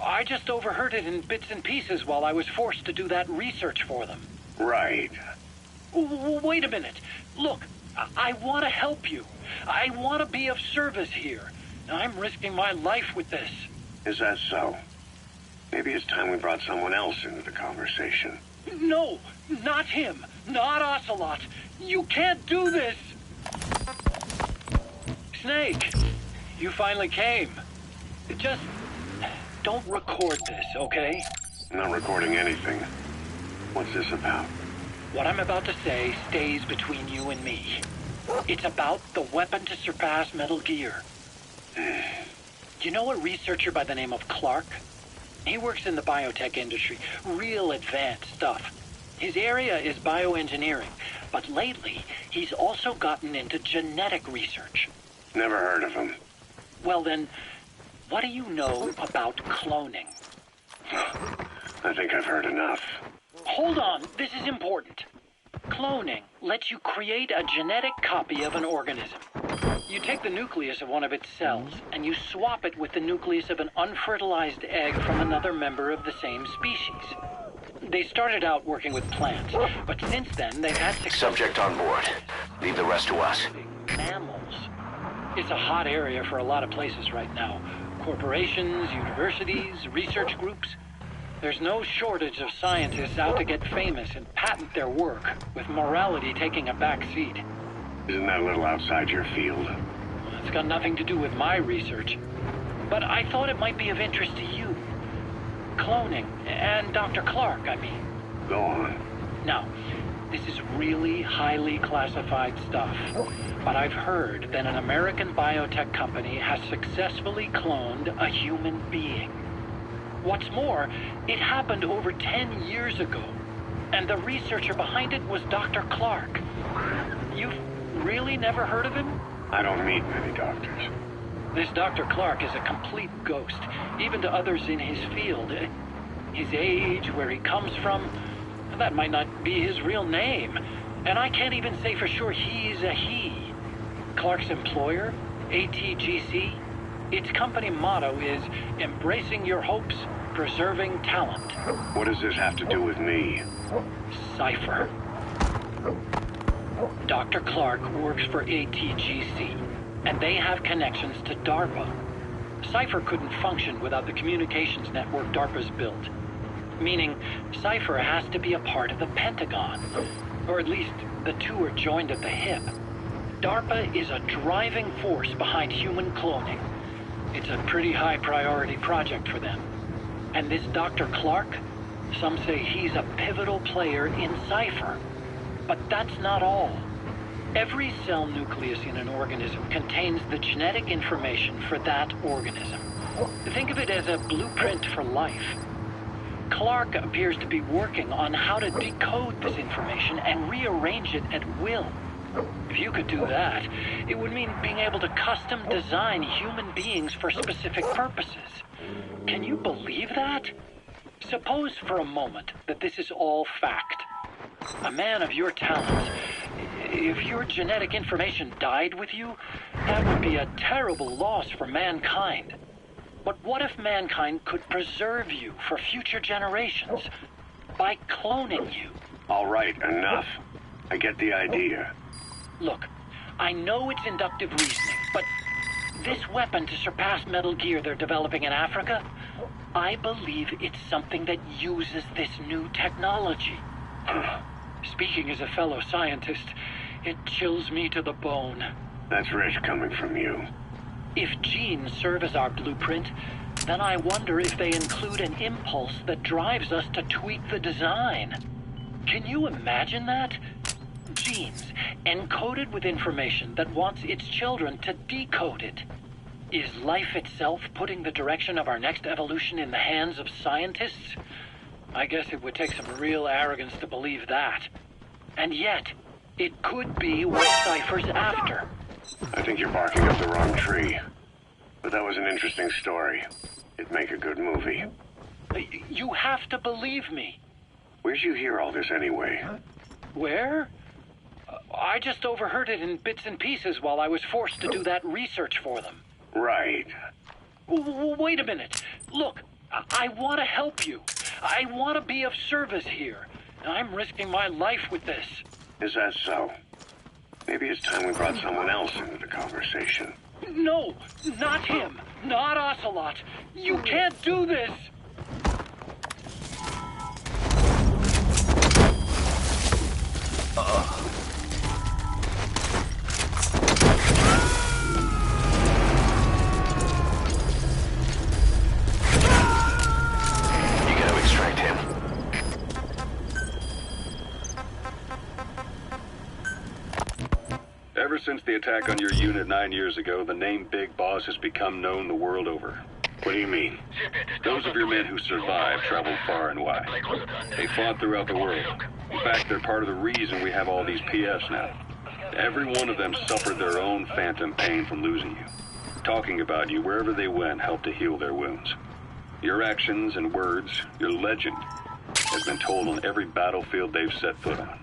I just overheard it in bits and pieces while I was forced to do that research for them. Right. Wait a minute. Look, I want to help you. I want to be of service here. I'm risking my life with this. Is that so? Maybe it's time we brought someone else into the conversation. No, not him. Not Ocelot. You can't do this. Snake, you finally came. Just don't record this, okay? I'm not recording anything. What's this about? what I'm about to say stays between you and me. It's about the weapon to surpass Metal Gear. You know a researcher by the name of Clark? He works in the biotech industry, real advanced stuff. His area is bioengineering, but lately he's also gotten into genetic research. Never heard of him. Well then, what do you know about cloning? I think I've heard enough. Hold on, this is important. Cloning lets you create a genetic copy of an organism. You take the nucleus of one of its cells, and you swap it with the nucleus of an unfertilized egg from another member of the same species. They started out working with plants, but since then they've had success. Subject on board. Leave the rest to us. Mammals. It's a hot area for a lot of places right now. Corporations, universities, research groups. There's no shortage of scientists out to get famous and patent their work, with morality taking a back seat. Isn't that a little outside your field? It's got nothing to do with my research. But I thought it might be of interest to you. Cloning, and Dr. Clark, I mean. Go on. Now, this is really highly classified stuff, but I've heard that an American biotech company has successfully cloned a human being. What's more, it happened over 10 years ago, and the researcher behind it was Dr. Clark. You've really never heard of him? I don't meet many doctors. This Dr. Clark is a complete ghost, even to others in his field. His age, where he comes from, that might not be his real name. And I can't even say for sure he's a he. Clark's employer, ATGC, its company motto is embracing your hopes, preserving talent. What does this have to do with me? Cypher. Dr. Clark works for ATGC, and they have connections to DARPA. Cypher couldn't function without the communications network DARPA's built. Meaning, Cypher has to be a part of the Pentagon. Or at least, the two are joined at the hip. DARPA is a driving force behind human cloning. It's a pretty high priority project for them. And this Dr. Clark, some say he's a pivotal player in Cypher. But that's not all. Every cell nucleus in an organism contains the genetic information for that organism. Think of it as a blueprint for life. Clark appears to be working on how to decode this information and rearrange it at will. If you could do that, it would mean being able to custom design human beings for specific purposes. Can you believe that? Suppose for a moment that this is all fact. A man of your talents, if your genetic information died with you, that would be a terrible loss for mankind. But what if mankind could preserve you for future generations by cloning you? All right, enough. I get the idea. Look, I know it's inductive reasoning, but this weapon to surpass Metal Gear they're developing in Africa, I believe it's something that uses this new technology. Speaking as a fellow scientist, it chills me to the bone. That's rich coming from you. If genes serve as our blueprint, then I wonder if they include an impulse that drives us to tweak the design. Can you imagine that? Genes, encoded with information that wants its children to decode it. Is life itself putting the direction of our next evolution in the hands of scientists? I guess it would take some real arrogance to believe that. And yet, it could be what Cypher's after. I think you're barking up the wrong tree. But that was an interesting story. It'd make a good movie. You have to believe me. Where'd you hear all this anyway? Where? I just overheard it in bits and pieces while I was forced to do that research for them. Right. Wait a minute. Look, I want to help you. I want to be of service here. I'm risking my life with this. Is that so? Maybe it's time we brought someone else into the conversation. No, not him. Not Ocelot. You can't do this. Ever since the attack on your unit 9 years ago, the name Big Boss has become known the world over. What do you mean? Those of your men who survived traveled far and wide. They fought throughout the world. In fact, they're part of the reason we have all these PFs now. Every one of them suffered their own phantom pain from losing you. Talking about you wherever they went helped to heal their wounds. Your actions and words, your legend, has been told on every battlefield they've set foot on.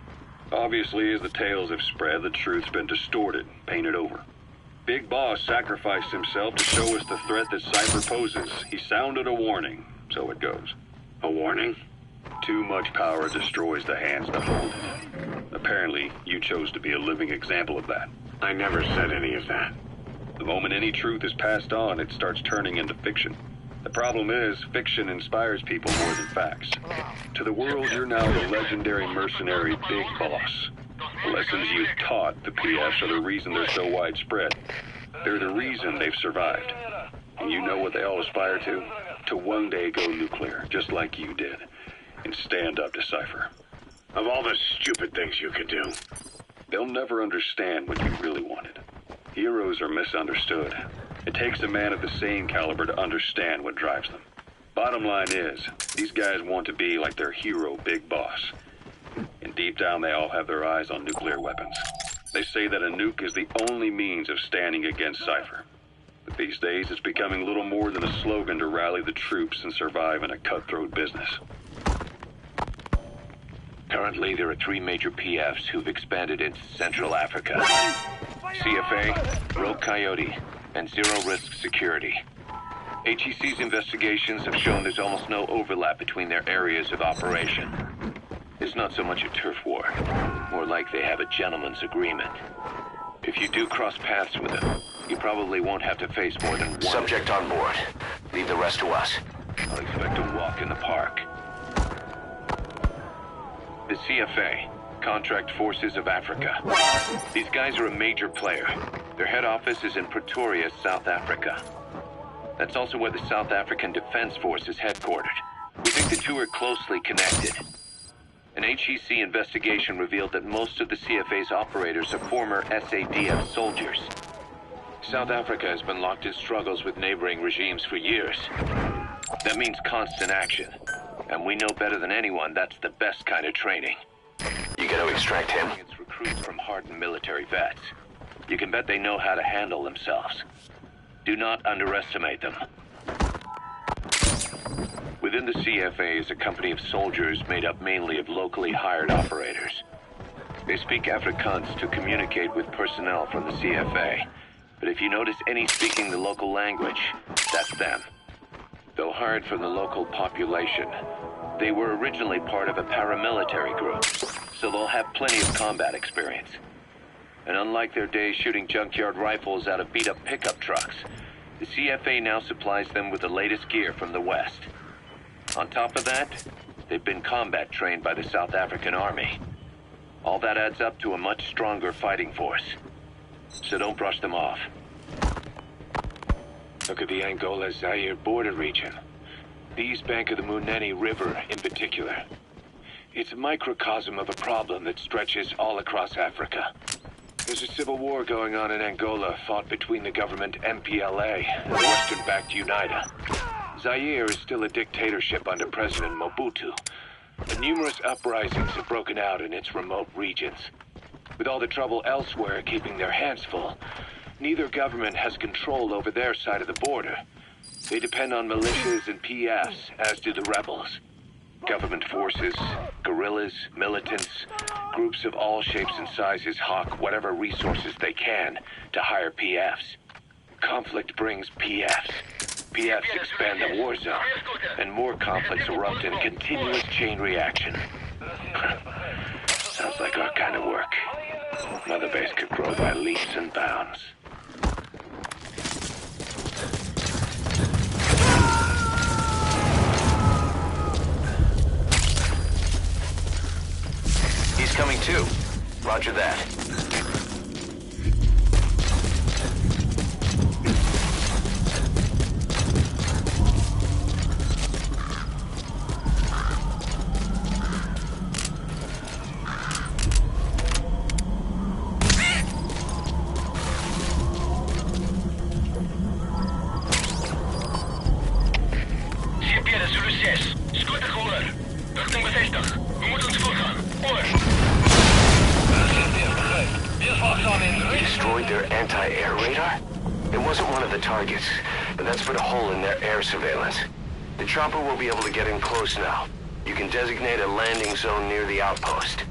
Obviously, as the tales have spread, the truth's been distorted, painted over. Big Boss sacrificed himself to show us the threat that Cypher poses. He sounded a warning, so it goes. A warning? Too much power destroys the hands that hold it. Apparently, you chose to be a living example of that. I never said any of that. The moment any truth is passed on, it starts turning into fiction. The problem is, fiction inspires people more than facts. To the world, you're now the legendary mercenary Big Boss. The lessons you've taught the PFs are the reason they're so widespread. They're the reason they've survived. And you know what they all aspire to? To one day go nuclear, just like you did. And stand up to Cypher. Of all the stupid things you could do. They'll never understand what you really wanted. Heroes are misunderstood. It takes a man of the same caliber to understand what drives them. Bottom line is, these guys want to be like their hero, Big Boss. And deep down, they all have their eyes on nuclear weapons. They say that a nuke is the only means of standing against Cypher. But these days, it's becoming little more than a slogan to rally the troops and survive in a cutthroat business. Currently, there are 3 major PFs who've expanded into Central Africa. CFA, Rogue Coyote, and Zero Risk Security. HEC's investigations have shown there's almost no overlap between their areas of operation. It's not so much a turf war, more like they have a gentleman's agreement. If you do cross paths with them, you probably won't have to face more than one. Subject on board. Leave the rest to us. I'll expect a walk in the park. The CFA, Contract Forces of Africa. These guys are a major player. Their head office is in Pretoria, South Africa. That's also where the South African Defense Force is headquartered. We think the two are closely connected. An HEC investigation revealed that most of the CFA's operators are former SADF soldiers. South Africa has been locked in struggles with neighboring regimes for years. That means constant action. And we know better than anyone that's the best kind of training. You gotta extract him. It's recruits from hardened military vets. You can bet they know how to handle themselves. Do not underestimate them. Within the CFA is a company of soldiers made up mainly of locally hired operators. They speak Afrikaans to communicate with personnel from the CFA. But if you notice any speaking the local language, that's them. Though hired from the local population, they were originally part of a paramilitary group, so they'll have plenty of combat experience. And unlike their days shooting junkyard rifles out of beat-up pickup trucks, the CFA now supplies them with the latest gear from the West. On top of that, they've been combat trained by the South African Army. All that adds up to a much stronger fighting force. So don't brush them off. Look at the Angola-Zaire border region. The east bank of the Munene River in particular. It's a microcosm of a problem that stretches all across Africa. There's a civil war going on in Angola, fought between the government MPLA and the Western-backed UNITA. Zaire is still a dictatorship under President Mobutu, but numerous uprisings have broken out in its remote regions. With all the trouble elsewhere keeping their hands full, neither government has control over their side of the border. They depend on militias and PFs, as do the rebels. Government forces, guerrillas, militants, groups of all shapes and sizes hawk whatever resources they can to hire PFs. Conflict brings PFs. PFs expand the war zone, and more conflicts erupt in continuous chain reaction. Sounds like our kind of work. Mother Base could grow by leaps and bounds. He's coming too. Roger that. anti-air radar? It wasn't one of the targets, but that's put a hole in their air surveillance. The chopper will be able to get in close now. You can designate a landing zone near the outpost.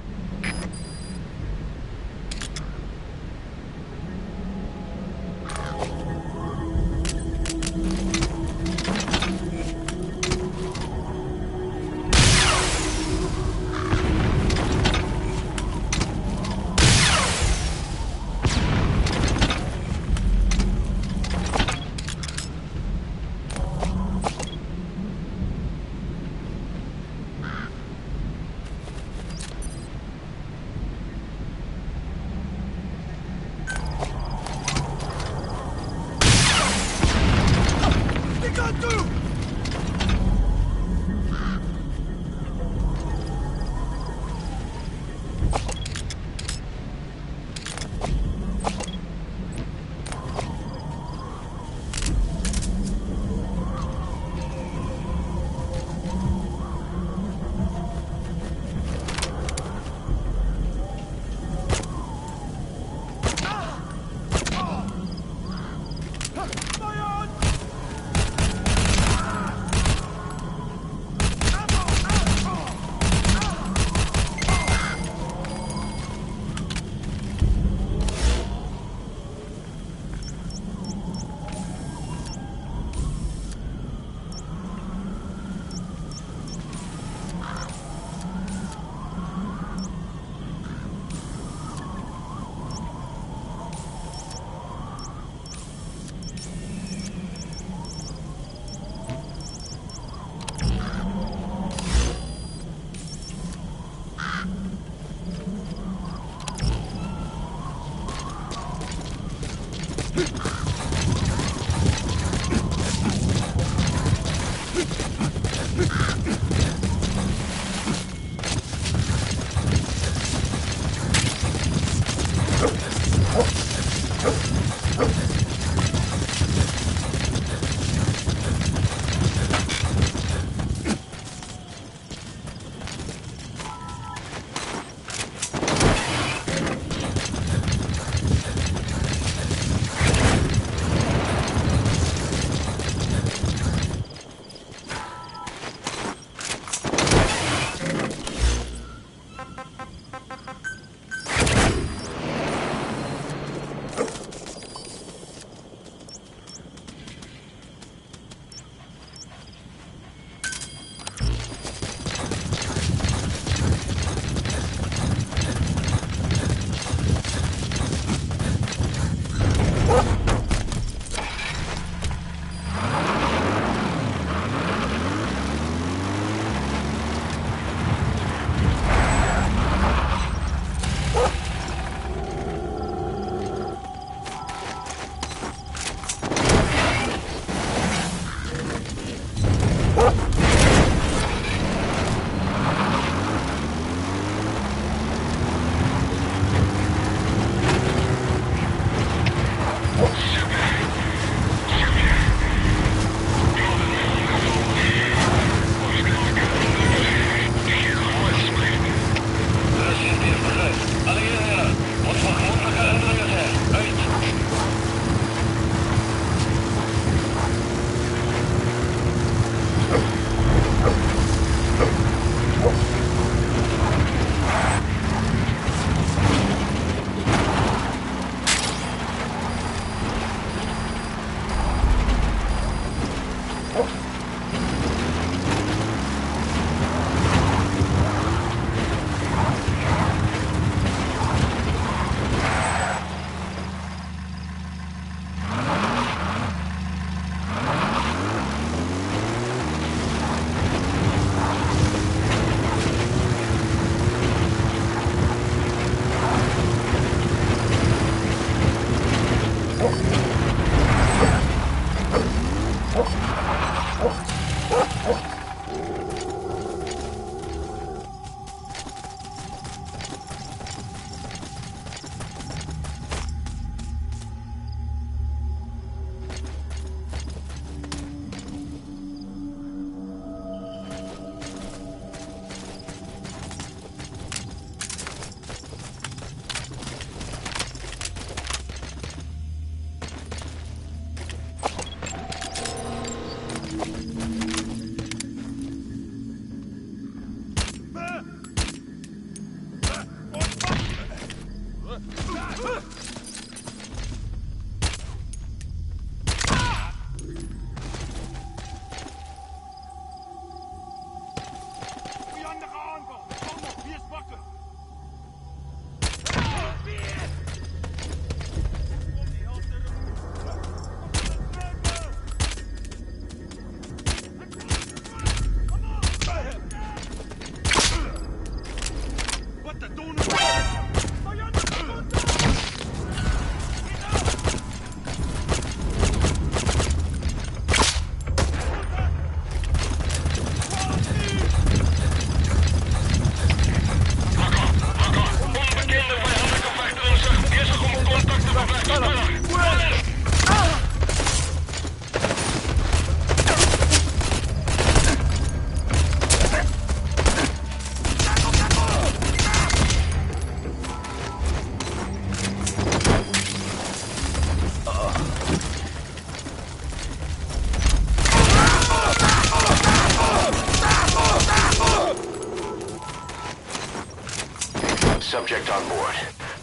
Subject on board.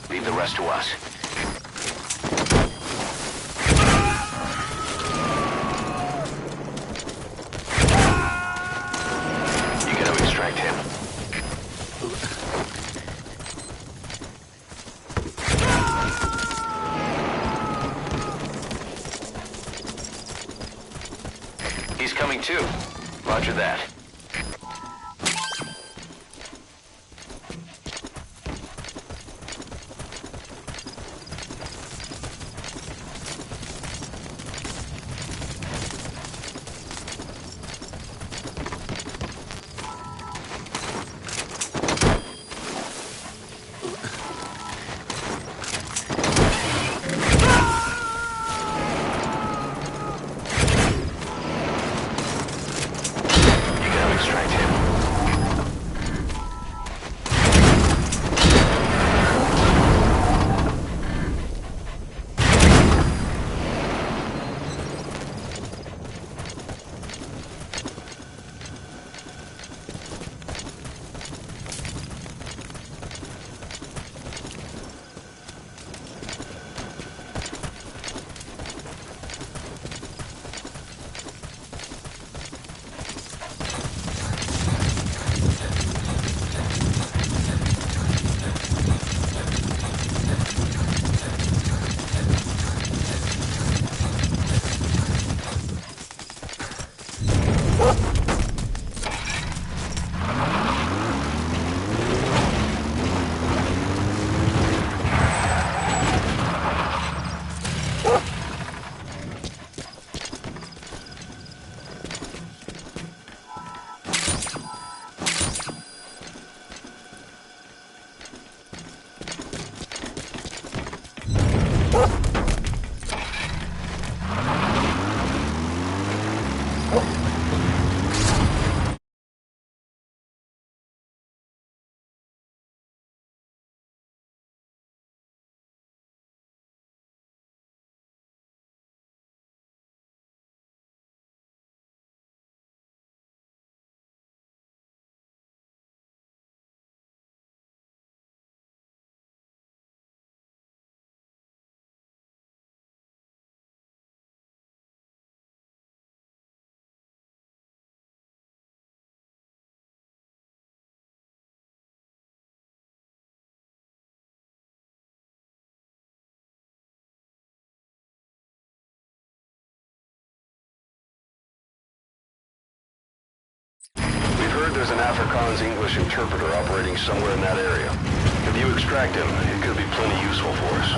Leave the rest to us. You gotta extract him. He's coming too. Roger that. Heard there's an Afrikaans English interpreter operating somewhere in that area. If you extract him, it could be plenty useful for us.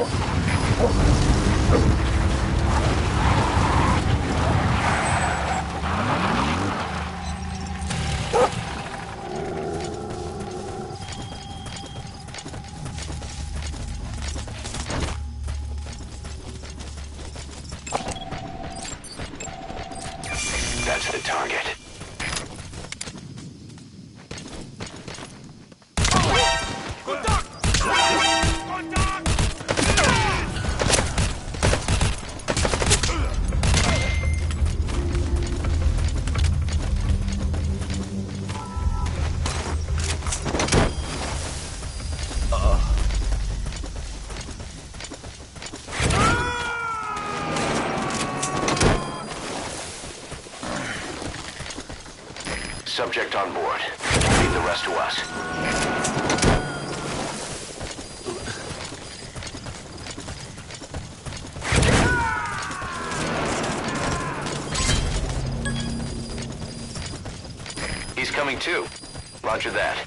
That's the target. Subject on board. Leave the rest to us. He's coming too. Roger that.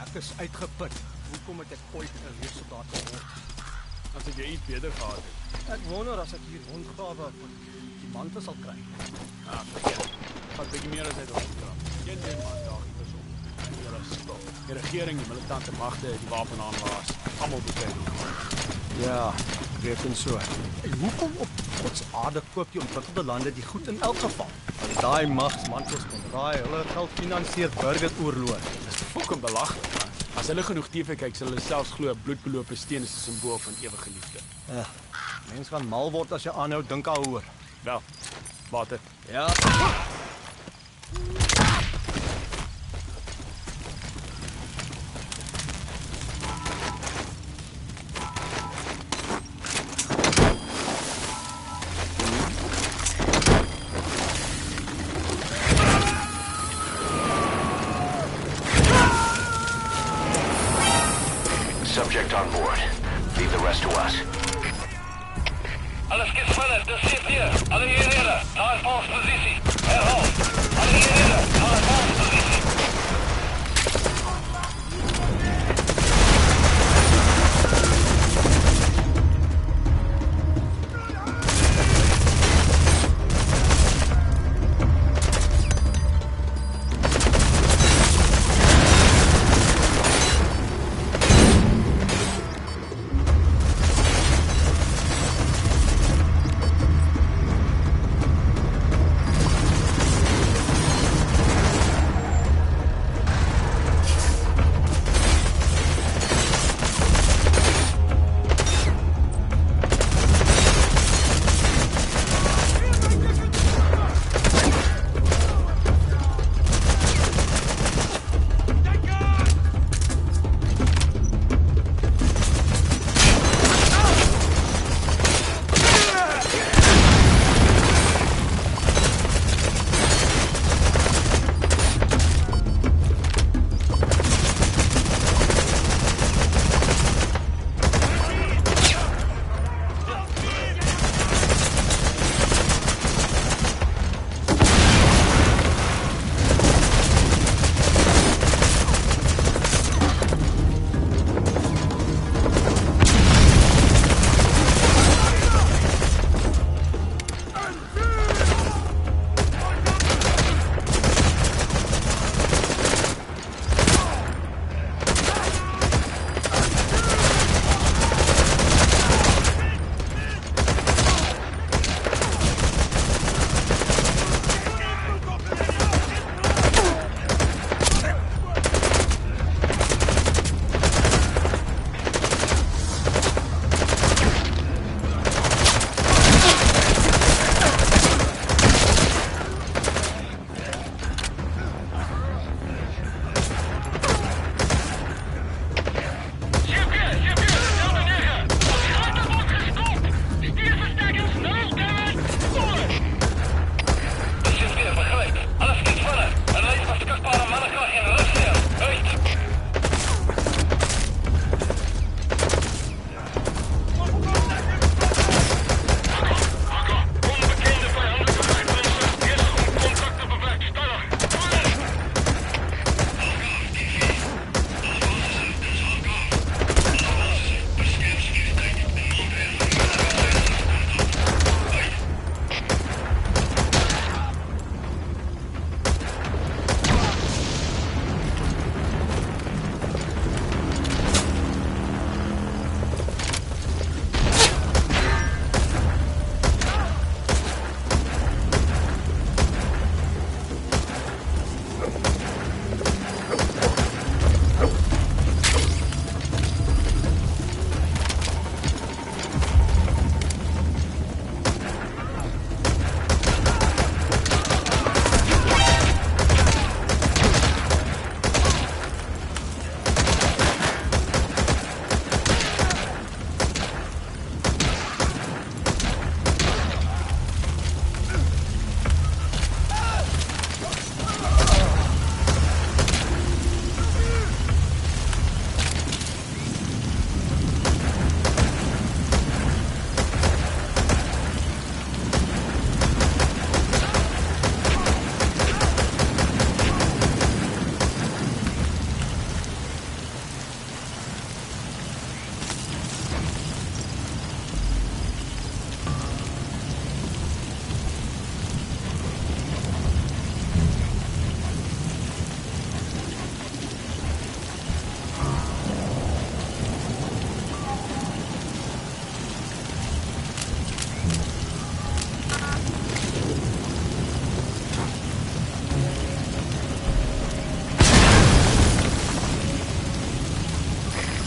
Ek is uitgeput. Hoekom het ek ooit 'n leersoldaat geword? As ek iets beter gehad het. Ek wonder as ek hier rondgrawe van die mantel sal kry. Ah, vergeet. Wat bietjie meer as hy rondkrap. Geen ding maar daar is op. En julle stop. Die regering, die militante magte, die wapenaanlaas, almal betrek. Ja, reken so. En hoekom op God se aarde koop jy ontwikkelde lande die goed in elk geval? Want daai magsmantels kon raai, hulle geld finansier burgeroorlog. Dis fucking belaglik, man. As hulle genoeg TV kyk, sal hulle selfs glo 'n bloedbelope steen is 'n simbool van ewige liefde. Ja, mens gaan mal word as jy aanhou dink daaroor. Wel, water. Ja. Subject on board. Leave the rest to us. Alles gespannt, dis sit hier. Alle eenhede, taal posisie. Herhaal. Alle eenhede, taal posisie.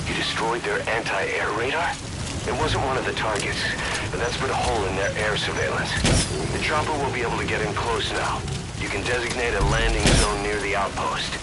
You destroyed their anti-air radar? It wasn't one of the targets, but that's put a hole in their air surveillance. The chopper will be able to get in close now. You can designate a landing zone near the outpost.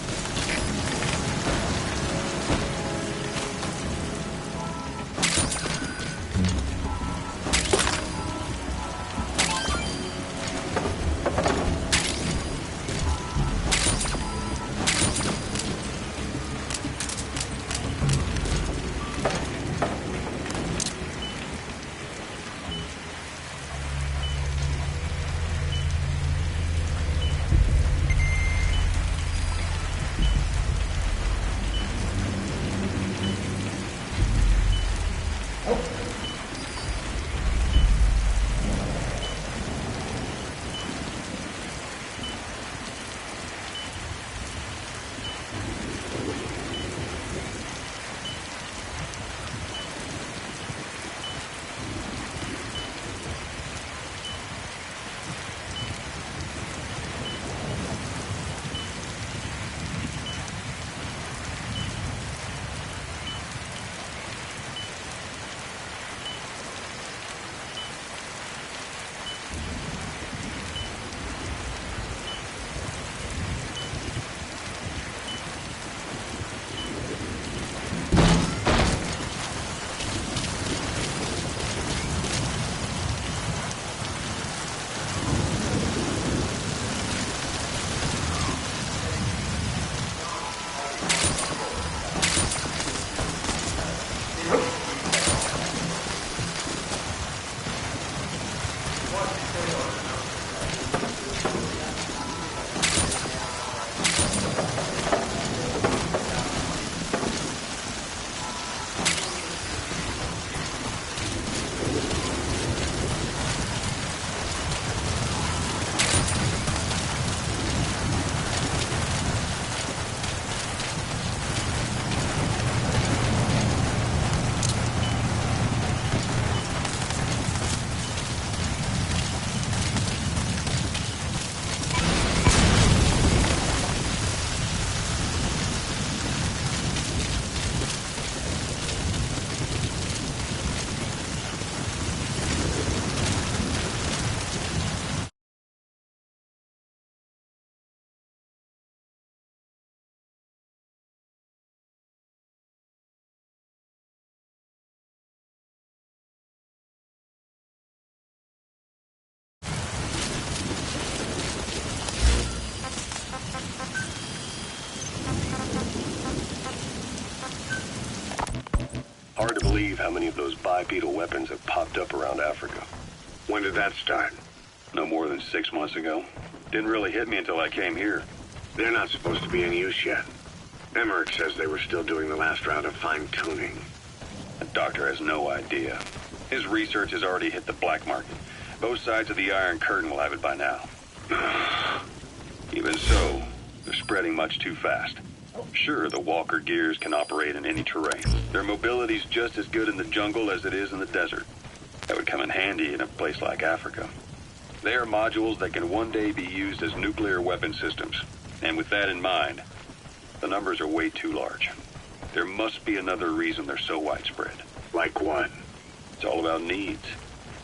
Hard to believe how many of those bipedal weapons have popped up around Africa. When did that start? No more than 6 months ago. Didn't really hit me until I came here. They're not supposed to be in use yet. Emmerich says they were still doing the last round of fine-tuning. The doctor has no idea. His research has already hit the black market. Both sides of the Iron Curtain will have it by now. Even so, they're spreading much too fast. Sure, the Walker gears can operate in any terrain. Their mobility's just as good in the jungle as it is in the desert. That would come in handy in a place like Africa. They are modules that can one day be used as nuclear weapon systems. And with that in mind, the numbers are way too large. There must be another reason they're so widespread. Like what? It's all about needs.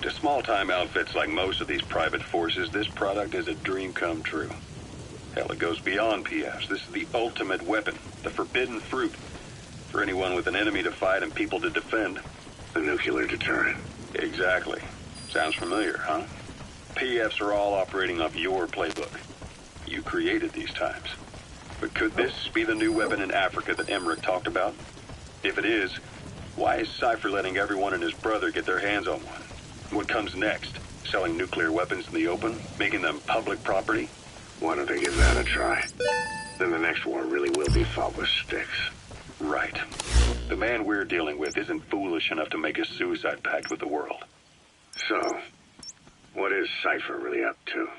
To small-time outfits like most of these private forces, this product is a dream come true. Hell, it goes beyond PFs. This is the ultimate weapon, the forbidden fruit, for anyone with an enemy to fight and people to defend. The nuclear deterrent. Exactly. Sounds familiar, huh? PFs are all operating off your playbook. You created these times. But could this be the new weapon in Africa that Emmerich talked about? If it is, why is Cypher letting everyone and his brother get their hands on one? What comes next? Selling nuclear weapons in the open? Making them public property? Why don't they give that a try? Then the next war really will be fought with sticks. Right. The man we're dealing with isn't foolish enough to make a suicide pact with the world. So, what is Cypher really up to?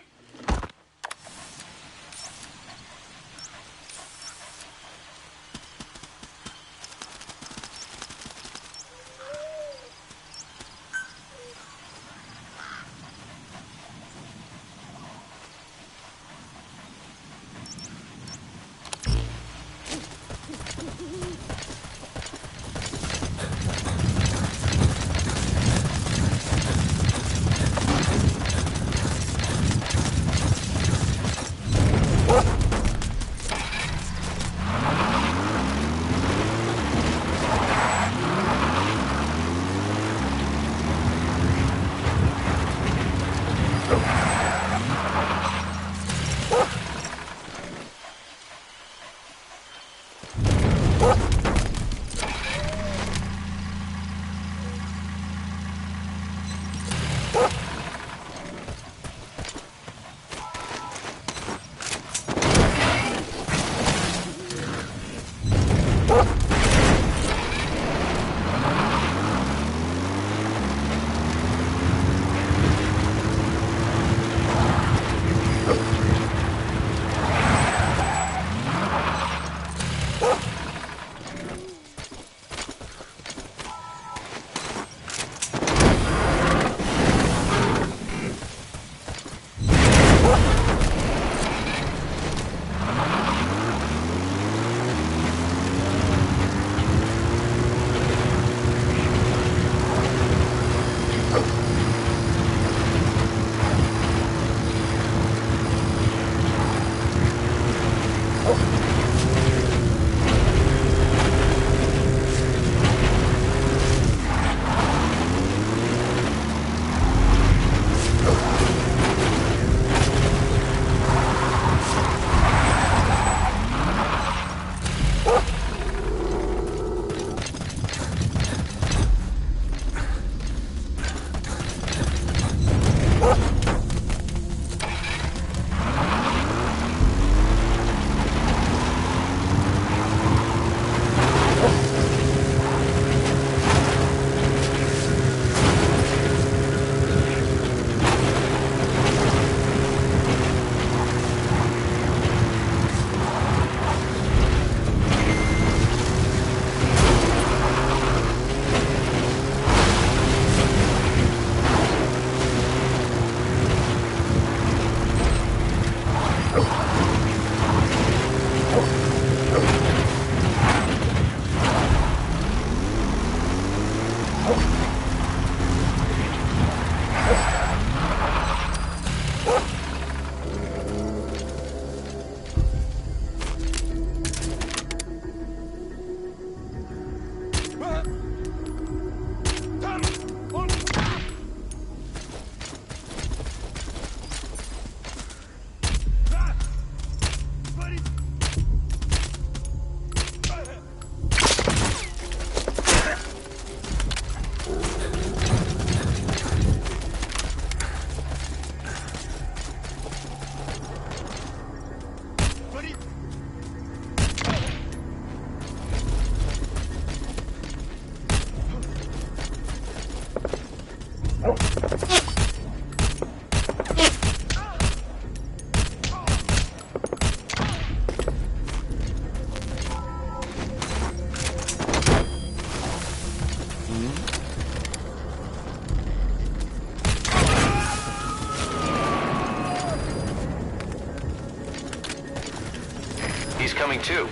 He's coming too.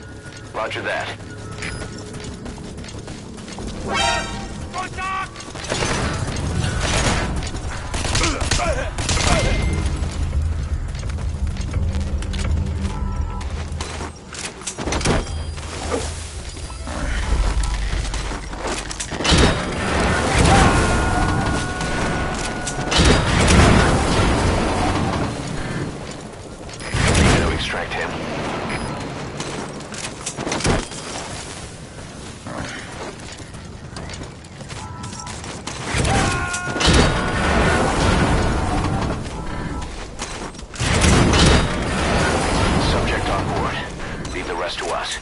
Roger that. Extract him. Subject on board. Leave the rest to us.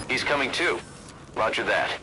He's coming too. Roger that.